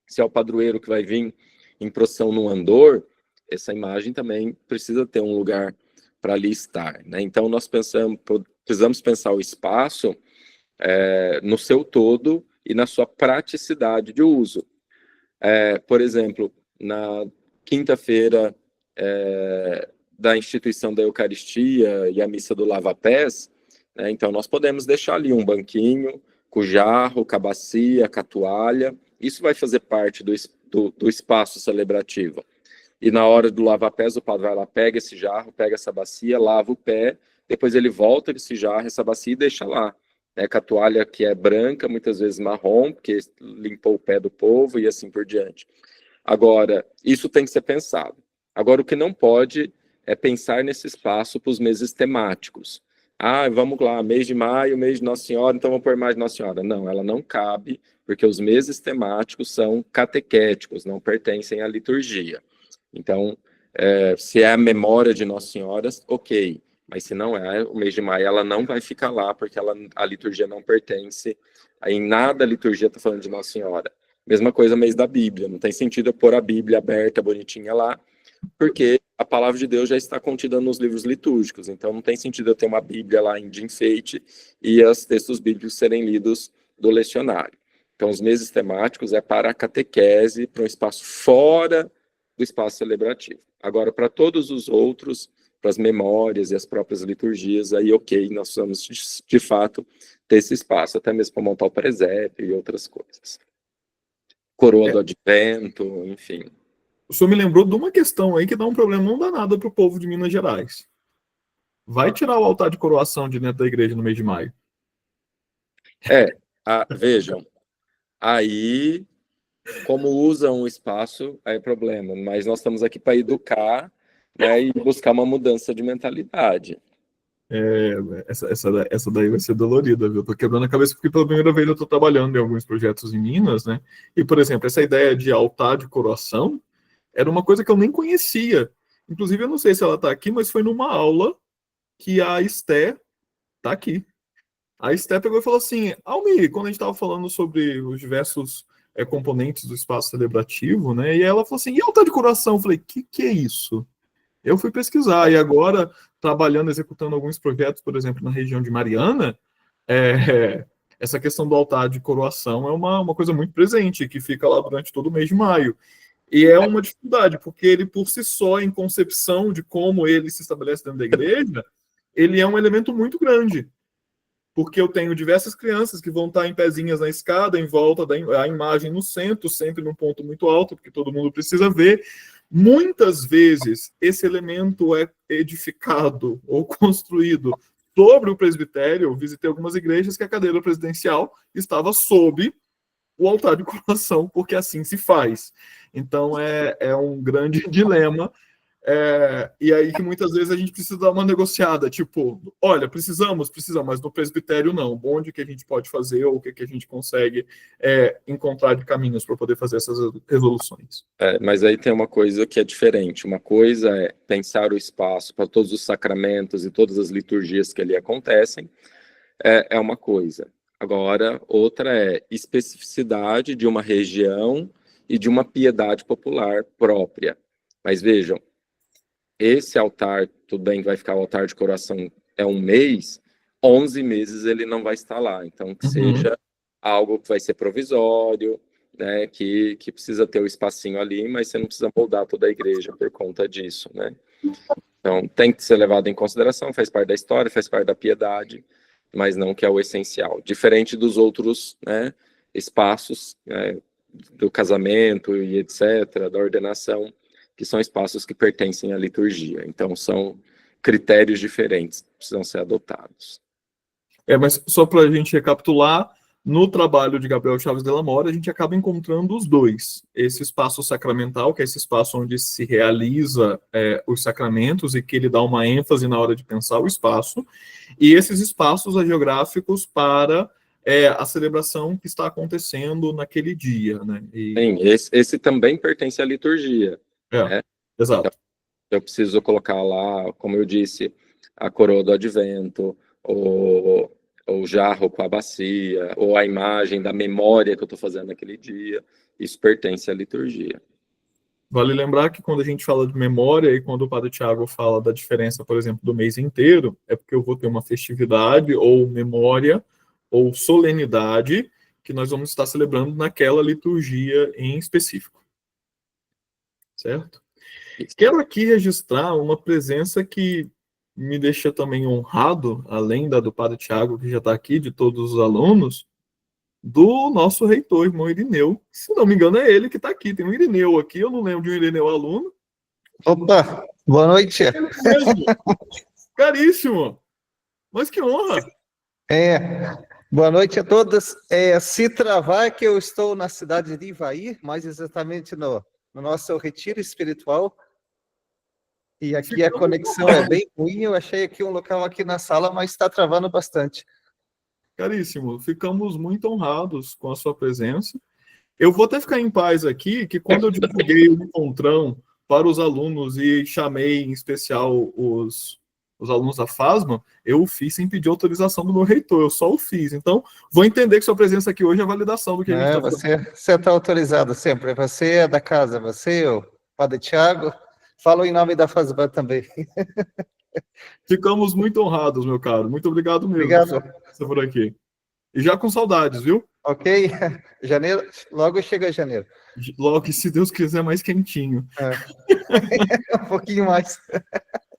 se é o padroeiro que vai vir em procissão no andor, essa imagem também precisa ter um lugar para ali estar, né? Então, nós precisamos pensar o espaço no seu todo e na sua praticidade de uso. Por exemplo, na quinta-feira da instituição da Eucaristia e a missa do lava-pés, né? Então, nós podemos deixar ali um banquinho com o jarro, com a bacia, com a toalha. Isso vai fazer parte do espaço celebrativo. E na hora do lava-pés, o padre vai lá, pega esse jarro, pega essa bacia, lava o pé, depois ele volta esse jarro, essa bacia e deixa lá. Com a toalha que é branca, muitas vezes marrom, porque limpou o pé do povo e assim por diante. Agora, isso tem que ser pensado. Agora, o que não pode é pensar nesse espaço para os meses temáticos. Vamos lá, mês de maio, mês de Nossa Senhora, então vamos pôr mais de Nossa Senhora. Não, ela não cabe, porque os meses temáticos são catequéticos, não pertencem à liturgia. Então, se é a memória de Nossa Senhora, ok. Mas se não é, o mês de maio ela não vai ficar lá, porque a liturgia não pertence. Em nada a liturgia está falando de Nossa Senhora. Mesma coisa mês da Bíblia. Não tem sentido eu pôr a Bíblia aberta, bonitinha lá, porque a palavra de Deus já está contida nos livros litúrgicos. Então não tem sentido eu ter uma Bíblia lá de enfeite e os textos bíblicos serem lidos do lecionário. Então os meses temáticos é para a catequese, para um espaço fora do espaço celebrativo. Agora, para todos os outros, para as memórias e as próprias liturgias, aí ok, nós vamos de fato ter esse espaço, até mesmo para montar o presépio e outras coisas. Coroa do Advento, enfim. O senhor me lembrou de uma questão aí que dá um problema não danado para o povo de Minas Gerais. Vai tirar o altar de coroação de dentro da igreja no mês de maio? Vejam, aí, como usam o espaço, aí é problema, mas nós estamos aqui para educar, né, e buscar uma mudança de mentalidade. Essa daí vai ser dolorida, viu? Tô quebrando a cabeça porque pela primeira vez eu tô trabalhando em alguns projetos em Minas, né? E, por exemplo, essa ideia de altar de coroação era uma coisa que eu nem conhecia. Inclusive, eu não sei se ela tá aqui, mas foi numa aula que a Esté tá aqui. A Esté pegou e falou assim, Almir, quando a gente tava falando sobre os diversos componentes do espaço celebrativo, né? E ela falou assim, e altar de coroação? Eu falei, que é isso? Eu fui pesquisar, e agora, trabalhando, executando alguns projetos, por exemplo, na região de Mariana, essa questão do altar de coroação é uma coisa muito presente, que fica lá durante todo o mês de maio. E é uma dificuldade, porque ele, por si só, em concepção de como ele se estabelece dentro da igreja, ele é um elemento muito grande. Porque eu tenho diversas crianças que vão estar em pezinhas na escada, em volta da imagem no centro, sempre num ponto muito alto, porque todo mundo precisa ver. Muitas vezes, esse elemento é edificado ou construído sobre o presbitério, eu visitei algumas igrejas que a cadeira presidencial estava sob o altar de coroação, porque assim se faz. Então, é um grande dilema. E aí que muitas vezes a gente precisa dar uma negociada, tipo, olha, precisamos, mas no presbitério não. Onde que a gente pode fazer, ou o que a gente consegue encontrar de caminhos para poder fazer essas resoluções. Mas aí tem uma coisa que é diferente. Uma coisa é pensar o espaço para todos os sacramentos e todas as liturgias que ali acontecem, é uma coisa. Agora, outra é especificidade de uma região e de uma piedade popular própria. Mas vejam, esse altar, tudo bem que vai ficar o altar de coroação um mês, 11 meses ele não vai estar lá. Então, que seja algo que vai ser provisório, né, que precisa ter o espacinho ali, mas você não precisa moldar toda a igreja por conta disso, né? Então, tem que ser levado em consideração, faz parte da história, faz parte da piedade, mas não que é o essencial. Diferente dos outros, né, espaços, do casamento e etc., da ordenação, que são espaços que pertencem à liturgia. Então, são critérios diferentes que precisam ser adotados. Mas só para a gente recapitular, no trabalho de Gabriel Chaves de la Mora, a gente acaba encontrando os dois. Esse espaço sacramental, que é esse espaço onde se realiza os sacramentos e que ele dá uma ênfase na hora de pensar o espaço, e esses espaços geográficos para a celebração que está acontecendo naquele dia, né? Sim, esse também pertence à liturgia. Né? Exato. Então, eu preciso colocar lá, como eu disse, a coroa do advento, o jarro com a bacia, ou a imagem da memória que eu estou fazendo naquele dia. Isso pertence à liturgia. Vale lembrar que quando a gente fala de memória e quando o Padre Tiago fala da diferença, por exemplo, do mês inteiro, é porque eu vou ter uma festividade ou memória ou solenidade que nós vamos estar celebrando naquela liturgia em específico. Certo? Quero aqui registrar uma presença que me deixa também honrado, além da do Padre Tiago, que já está aqui, de todos os alunos, do nosso reitor, irmão Irineu. Se não me engano, é ele que está aqui. Tem um Irineu aqui, eu não lembro de um Irineu aluno. Opa, boa noite. É mesmo. Caríssimo. Mas que honra. Boa noite a todos. Se travar é que eu estou na cidade de Ivaí, mais exatamente no nosso retiro espiritual. E aqui a conexão é bem ruim. Eu achei aqui um local aqui na sala, mas está travando bastante. Caríssimo, ficamos muito honrados com a sua presença. Eu vou até ficar em paz aqui, que quando eu divulguei o encontrão para os alunos e chamei em especial os alunos da FASMA, eu o fiz sem pedir autorização do meu reitor, eu só o fiz. Então, vou entender que sua presença aqui hoje é a validação do que a gente está fazendo. Você está autorizado sempre, você é da casa, você, o Padre Tiago, falo em nome da FASMA também. Ficamos muito honrados, meu caro. Muito obrigado mesmo. Obrigado. Por aqui. E já com saudades, viu? Ok. Janeiro, logo chega janeiro. Logo, se Deus quiser, mais quentinho. Um pouquinho mais.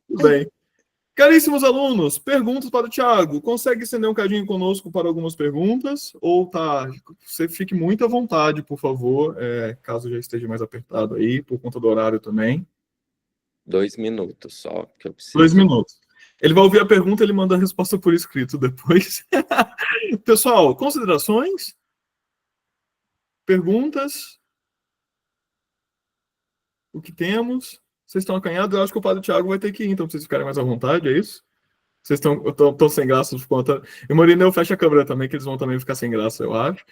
Tudo bem. Caríssimos alunos, perguntas para o Tiago. Consegue estender um cadinho conosco para algumas perguntas? Ou tá? Você fique muito à vontade, por favor, caso já esteja mais apertado aí, por conta do horário também. 2 minutos só, que eu preciso. 2 minutos. Ele vai ouvir a pergunta, ele manda a resposta por escrito depois. Pessoal, considerações? Perguntas? O que temos? Vocês estão acanhados? Eu acho que o Padre Tiago vai ter que ir, então vocês ficarem mais à vontade, é isso? Vocês estão sem graça de conta. E Morineu fecha a câmera também, que eles vão também ficar sem graça, eu acho.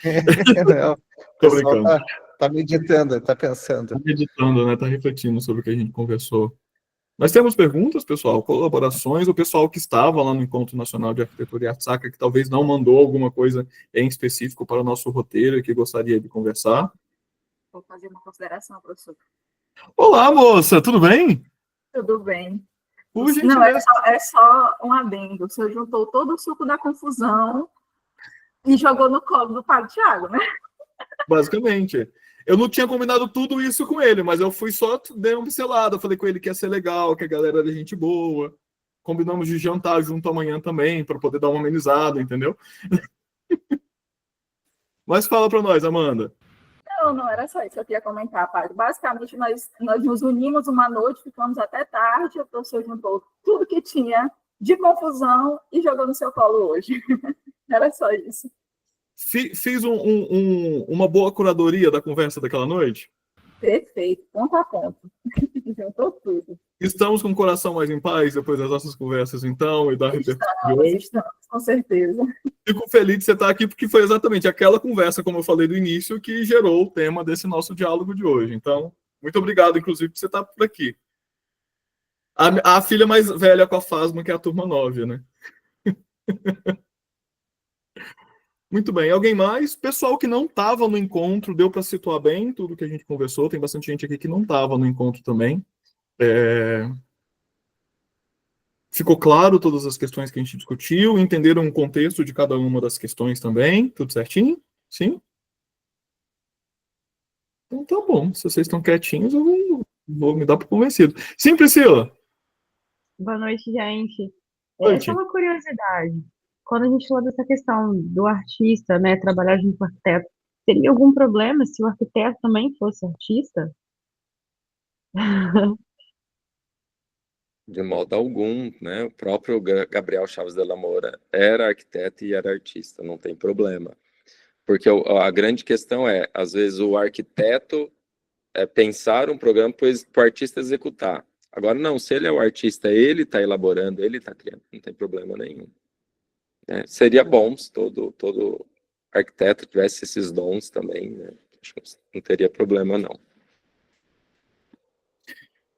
Não, Tô brincando. Tá meditando, tá pensando. Tá meditando, né? Tá refletindo sobre o que a gente conversou. Nós temos perguntas, pessoal, colaborações, o pessoal que estava lá no Encontro Nacional de Arquitetura e Arte Sacra, que talvez não mandou alguma coisa em específico para o nosso roteiro e que gostaria de conversar. Vou fazer uma consideração, professor. Olá, moça, tudo bem? Tudo bem. Puxa, não, é só um adendo. O senhor juntou todo o suco da confusão e jogou no colo do Padre Tiago, né? Basicamente. Eu não tinha combinado tudo isso com ele, mas eu fui só, dei uma pincelada, falei com ele que ia ser legal, que a galera era gente boa. Combinamos de jantar junto amanhã também, para poder dar uma amenizada, entendeu? Mas fala para nós, Amanda. Não era só isso que eu queria comentar, Padre. Basicamente, nós nos unimos uma noite, ficamos até tarde, o professor juntou tudo que tinha de confusão e jogou no seu colo hoje. Era só isso. Fiz uma boa curadoria da conversa daquela noite? Perfeito, ponto a ponto. Juntou tudo. Estamos com o coração mais em paz depois das nossas conversas, então, e da repercussão. Estamos, com certeza. Fico feliz de você estar aqui, porque foi exatamente aquela conversa, como eu falei do início, que gerou o tema desse nosso diálogo de hoje. Então, muito obrigado, inclusive, por você estar por aqui. A filha mais velha com a Fasma, que é a turma 9, né? Muito bem. Alguém mais? Pessoal que não estava no encontro, deu para situar bem tudo que a gente conversou? Tem bastante gente aqui que não estava no encontro também. Ficou claro todas as questões que a gente discutiu? Entenderam o contexto de cada uma das questões também? Tudo certinho? Sim? Então tá bom. Se vocês estão quietinhos, eu vou me dar por convencido. Sim, Priscila? Boa noite, gente. Noite. Essa é uma curiosidade. Quando a gente falou dessa questão do artista, né, trabalhar junto com o arquiteto, teria algum problema se o arquiteto também fosse artista? De modo algum, né? O próprio Gabriel Chaves de la Moura era arquiteto e era artista, não tem problema. Porque a grande questão é, às vezes, o arquiteto pensar um programa para o artista executar. Agora, não, se ele é o artista, ele está elaborando, ele está criando, não tem problema nenhum. Seria bom se todo arquiteto tivesse esses dons também, né? Acho que não teria problema, não.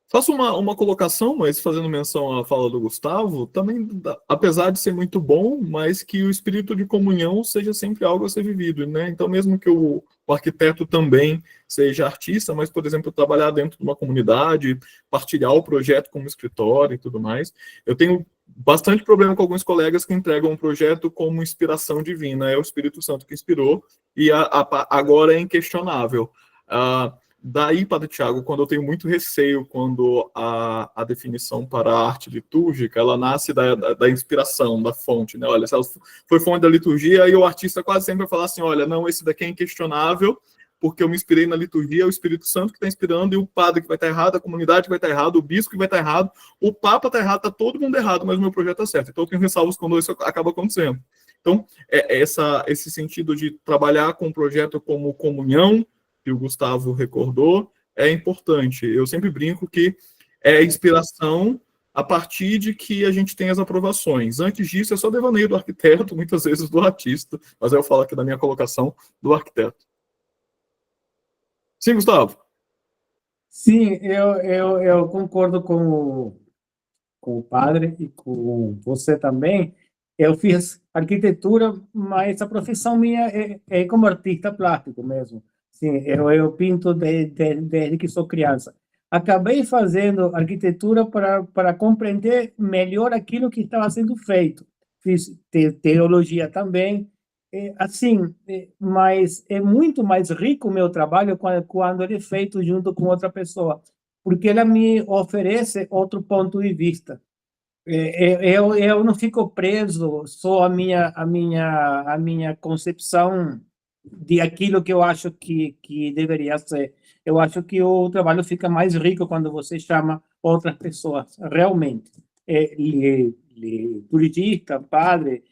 Faço uma colocação, mas fazendo menção à fala do Gustavo, também, apesar de ser muito bom, mas que o espírito de comunhão seja sempre algo a ser vivido, né? Então, mesmo que o arquiteto também seja artista, mas, por exemplo, trabalhar dentro de uma comunidade, partilhar o projeto como escritório e tudo mais. Eu tenho bastante problema com alguns colegas que entregam um projeto como inspiração divina, é o Espírito Santo que inspirou, e agora é inquestionável. Daí, Padre Tiago, quando eu tenho muito receio, quando a definição para a arte litúrgica, ela nasce da inspiração, da fonte, né? Olha, se ela foi fonte da liturgia, aí o artista quase sempre vai falar assim, olha, não, esse daqui é inquestionável, porque eu me inspirei na liturgia, é o Espírito Santo que está inspirando, e o padre que vai estar errado, a comunidade que vai estar errado, o bispo que vai estar errado, o papa está errado, está todo mundo errado, mas o meu projeto está certo. Então eu tenho ressalvas quando isso acaba acontecendo. Então, esse sentido de trabalhar com o projeto como comunhão, que o Gustavo recordou, é importante. Eu sempre brinco que é inspiração a partir de que a gente tem as aprovações. Antes disso, é só devaneio do arquiteto, muitas vezes do artista, mas eu falo aqui da minha colocação do arquiteto. Sim, Gustavo? Sim, eu concordo com o padre e com você também. Eu fiz arquitetura, mas a profissão minha é como artista plástico mesmo. Sim, eu pinto desde que sou criança. Acabei fazendo arquitetura para compreender melhor aquilo que estava sendo feito. Fiz teologia também. Assim, mas é muito mais rico o meu trabalho quando ele é feito junto com outra pessoa, porque ela me oferece outro ponto de vista. Eu não fico preso só à minha concepção de aquilo que eu acho que deveria ser. Eu acho que o trabalho fica mais rico quando você chama outras pessoas, realmente. Liturgista, padre,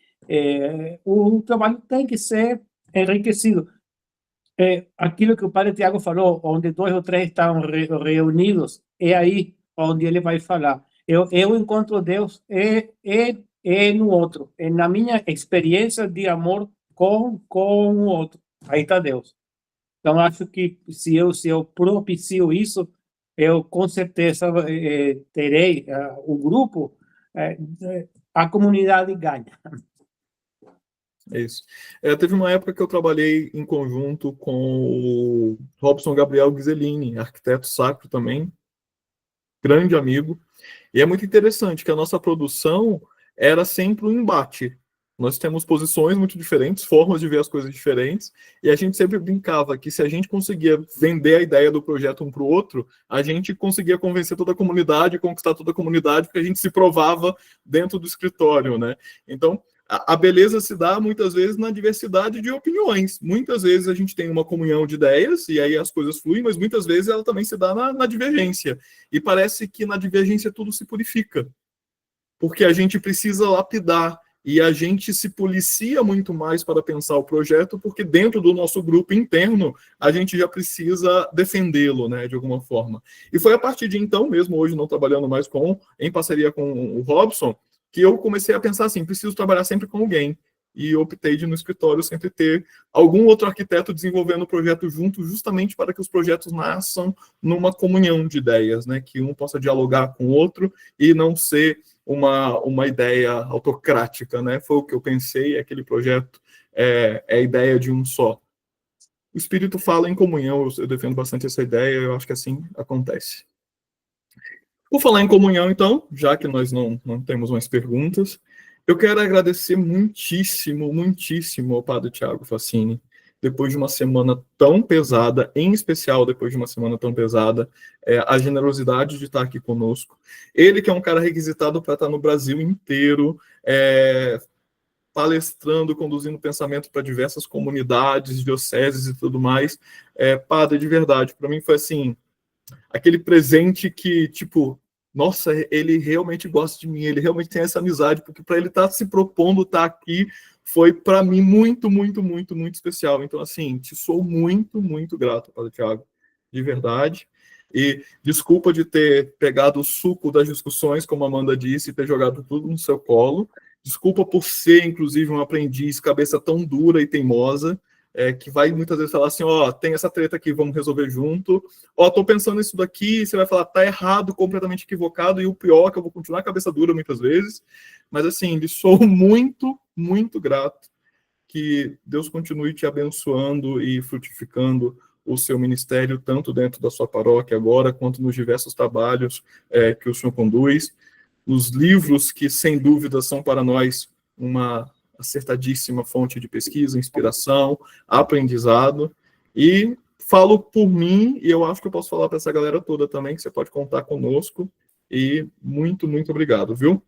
o trabalho tem que ser enriquecido. Aquilo que o padre Tiago falou, onde 2 ou 3 estão reunidos, é aí onde ele vai falar. Eu encontro Deus no outro, na minha experiência de amor com o outro. Aí está Deus. Então, acho que se eu propicio isso, eu com certeza terei o grupo, a comunidade ganha. É isso. Teve uma época que eu trabalhei em conjunto com o Robson Gabriel Ghiseline, arquiteto sacro também, grande amigo. E é muito interessante que a nossa produção era sempre um embate. Nós temos posições muito diferentes, formas de ver as coisas diferentes, e a gente sempre brincava que se a gente conseguia vender a ideia do projeto um para o outro, a gente conseguia convencer toda a comunidade, conquistar toda a comunidade, porque a gente se provava dentro do escritório, né? Então, a beleza se dá muitas vezes na diversidade de opiniões. Muitas vezes a gente tem uma comunhão de ideias, e aí as coisas fluem, mas muitas vezes ela também se dá na divergência. E parece que na divergência tudo se purifica. porque a gente precisa lapidar e a gente se policia muito mais para pensar o projeto, porque dentro do nosso grupo interno a gente já precisa defendê-lo, né, de alguma forma. E foi a partir de então, mesmo hoje não trabalhando mais em parceria com o Robson, que eu comecei a pensar assim, preciso trabalhar sempre com alguém. E optei de no escritório sempre ter algum outro arquiteto desenvolvendo o projeto junto, justamente para que os projetos nasçam numa comunhão de ideias, né? Que um possa dialogar com o outro e não ser uma ideia autocrática, né? Foi o que eu pensei, aquele projeto é a ideia de um só. O espírito fala em comunhão, eu defendo bastante essa ideia, eu acho que assim acontece. Por falar em comunhão, então, já que nós não temos mais perguntas, eu quero agradecer muitíssimo, muitíssimo ao Padre Thiago Fassini, depois de uma semana tão pesada, em especial depois de uma semana tão pesada, a generosidade de estar aqui conosco. Ele que é um cara requisitado para estar no Brasil inteiro, palestrando, conduzindo pensamento para diversas comunidades, dioceses e tudo mais. Padre, de verdade, para mim foi assim, aquele presente que, tipo, nossa, ele realmente gosta de mim, ele realmente tem essa amizade, porque para ele estar se propondo estar aqui, foi para mim muito, muito, muito, muito especial. Então, assim, te sou muito, muito grato, Padre Thiago, de verdade. E desculpa de ter pegado o suco das discussões, como a Amanda disse, e ter jogado tudo no seu colo. Desculpa por ser, inclusive, um aprendiz cabeça tão dura e teimosa, que vai muitas vezes falar assim, tem essa treta aqui, vamos resolver junto. Tô pensando nisso daqui, você vai falar, tá errado, completamente equivocado, e o pior é que eu vou continuar cabeça dura muitas vezes. Mas, assim, lhe sou muito, muito grato. Que Deus continue te abençoando e frutificando o seu ministério, tanto dentro da sua paróquia agora, quanto nos diversos trabalhos que o senhor conduz. Os livros que, sem dúvida, são para nós uma acertadíssima fonte de pesquisa, inspiração, aprendizado, e falo por mim, e eu acho que eu posso falar para essa galera toda também, que você pode contar conosco, e muito, muito obrigado, viu?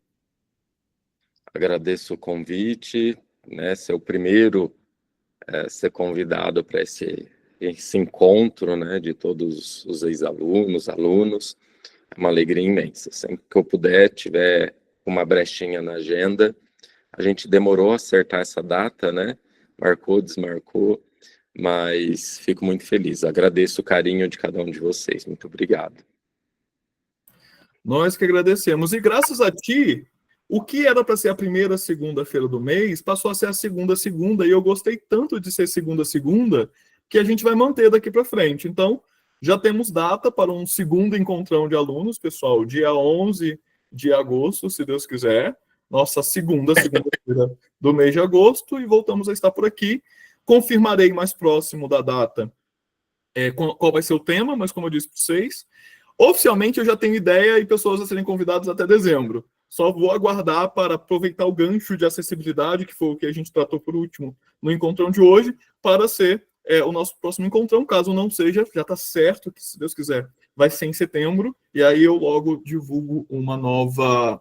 Agradeço o convite, né, ser o primeiro ser convidado para esse encontro, né, de todos os ex-alunos, alunos, é uma alegria imensa. Sempre que eu puder, tiver uma brechinha na agenda. A gente demorou a acertar essa data, né? Marcou, desmarcou, mas fico muito feliz. Agradeço o carinho de cada um de vocês. Muito obrigado. Nós que agradecemos. E graças a ti, o que era para ser a primeira segunda-feira do mês, passou a ser a segunda, e eu gostei tanto de ser segunda, que a gente vai manter daqui para frente. Então, já temos data para um segundo encontrão de alunos, pessoal, dia 11 de agosto, se Deus quiser. Nossa segunda-feira do mês de agosto, e voltamos a estar por aqui. Confirmarei mais próximo da data qual vai ser o tema, mas como eu disse para vocês, oficialmente eu já tenho ideia e pessoas a serem convidadas até dezembro. Só vou aguardar para aproveitar o gancho de acessibilidade, que foi o que a gente tratou por último no encontrão de hoje, para ser o nosso próximo encontrão. Caso não seja, já está certo que, se Deus quiser, vai ser em setembro, e aí eu logo divulgo uma nova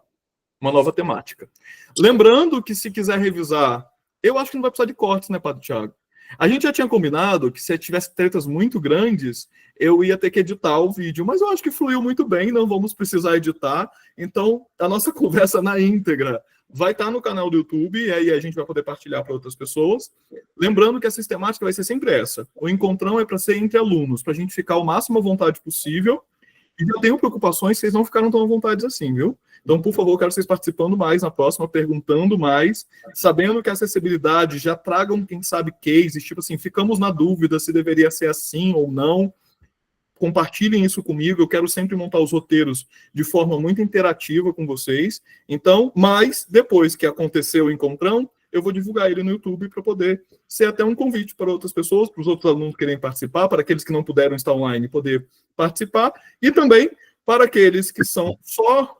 temática. Lembrando que, se quiser revisar, eu acho que não vai precisar de cortes, né, Padre Thiago? A gente já tinha combinado que, se tivesse tretas muito grandes, eu ia ter que editar o vídeo, mas eu acho que fluiu muito bem, não vamos precisar editar. Então, a nossa conversa na íntegra vai estar no canal do YouTube, e aí a gente vai poder partilhar para outras pessoas. Lembrando que a sistemática vai ser sempre essa. O encontrão é para ser entre alunos, para a gente ficar o máximo à vontade possível. E eu tenho preocupações, vocês não ficaram tão à vontade assim, viu? Então, por favor, eu quero vocês participando mais na próxima, perguntando mais, sabendo que a acessibilidade já tragam, quem sabe, cases, tipo assim, ficamos na dúvida se deveria ser assim ou não. Compartilhem isso comigo, eu quero sempre montar os roteiros de forma muito interativa com vocês. Então, mas depois que aconteceu o encontrão, eu vou divulgar ele no YouTube para poder ser até um convite para outras pessoas, para os outros alunos que querem participar, para aqueles que não puderam estar online poder participar, e também para aqueles que são só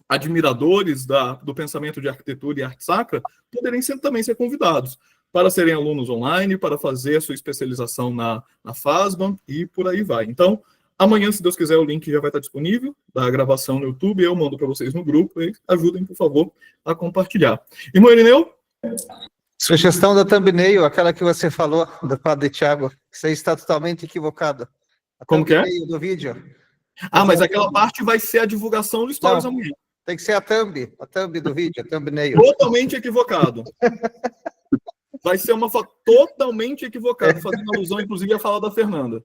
admiradores do pensamento de arquitetura e arte sacra, poderem também ser convidados para serem alunos online, para fazer a sua especialização na FASBAN, e por aí vai. Então, amanhã, se Deus quiser, o link já vai estar disponível da gravação no YouTube, eu mando para vocês no grupo, e ajudem, por favor, a compartilhar. Irmão Irineu? Sugestão da thumbnail, aquela que você falou, do Padre Thiago, você está totalmente equivocado. Como que é? Do vídeo. Mas aquela parte vai ser a divulgação do Stories amanhã. Tem que ser a thumb do vídeo, a thumbnail. Totalmente equivocado. Vai ser uma foto totalmente equivocada, fazendo alusão, inclusive, à fala da Fernanda.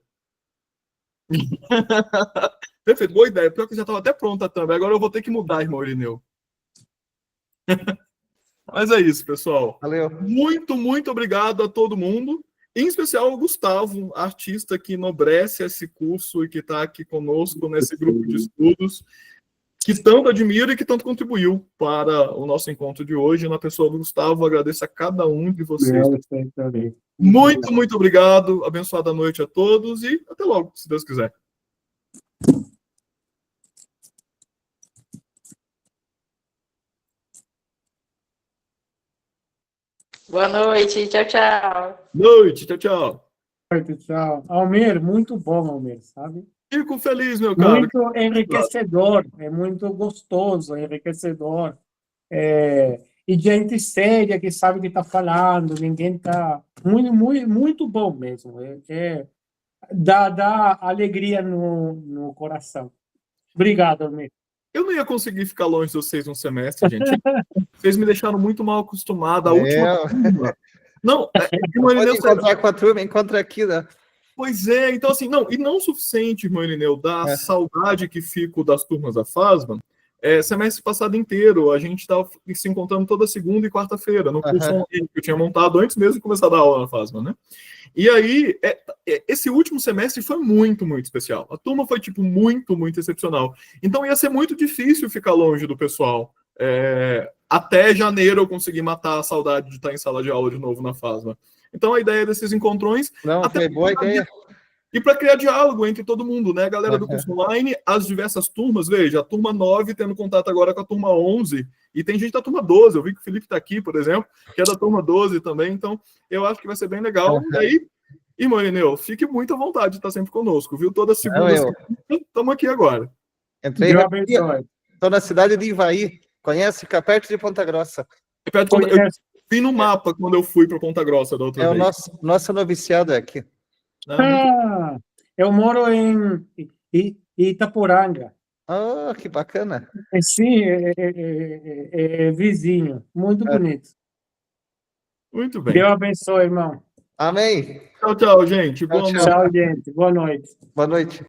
Perfeito, boa ideia. Pior que já estava até pronta também. Agora eu vou ter que mudar, irmão Irineu. Mas é isso, pessoal. Valeu. Muito, muito obrigado a todo mundo. Em especial ao Gustavo, artista que enobrece esse curso e que está aqui conosco nesse grupo de estudos, que tanto admira e que tanto contribuiu para o nosso encontro de hoje. Na pessoa do Gustavo, agradeço a cada um de vocês. Muito, muito obrigado. Abençoada noite a todos e até logo, se Deus quiser. Boa noite, tchau, tchau. Noite, tchau, tchau. Tchau. Almir, muito bom, Almir, sabe? Fico feliz, meu caro. Muito enriquecedor, é muito gostoso, enriquecedor. E gente séria que sabe o que está falando, ninguém está... Muito, muito, muito bom mesmo. Dá alegria no coração. Obrigado, Almir. Eu não ia conseguir ficar longe de vocês um semestre, gente. Vocês me deixaram muito mal acostumado. A última turma. Não, Pode encontrar com a turma, encontra aqui, né? Pois é, então assim, não, e não o suficiente, irmão Irineu, da saudade que fico das turmas da FASMA. Semestre passado inteiro, a gente estava se encontrando toda segunda e quarta-feira, no curso online que eu tinha montado antes mesmo de começar a dar aula na FASMA, né? E aí, esse último semestre foi muito, muito especial. A turma foi, tipo, muito, muito excepcional. Então ia ser muito difícil ficar longe do pessoal. Até janeiro eu consegui matar a saudade de estar em sala de aula de novo na FASMA. Então a ideia desses encontrões... Não, foi boa ideia. E para criar diálogo entre todo mundo, né? A galera do curso online, as diversas turmas, veja, a turma 9 tendo contato agora com a turma 11, e tem gente da turma 12, eu vi que o Felipe está aqui, por exemplo, que é da turma 12 também, então eu acho que vai ser bem legal. E aí, irmão Irineu, fique muito à vontade de estar sempre conosco, viu? Toda segunda, estamos aqui agora. Entrei estou na cidade de Ivaí, conhece? Fica perto de Ponta Grossa. Eu vi no mapa quando eu fui para Ponta Grossa da outra vez. O nosso noviciado é aqui. Eu moro em Itaporanga. Ah, que bacana. Sim, é vizinho. Muito bonito. Muito bem. Deus abençoe, irmão. Amém. Tchau, tchau, gente. Tchau, gente. Boa noite. Boa noite.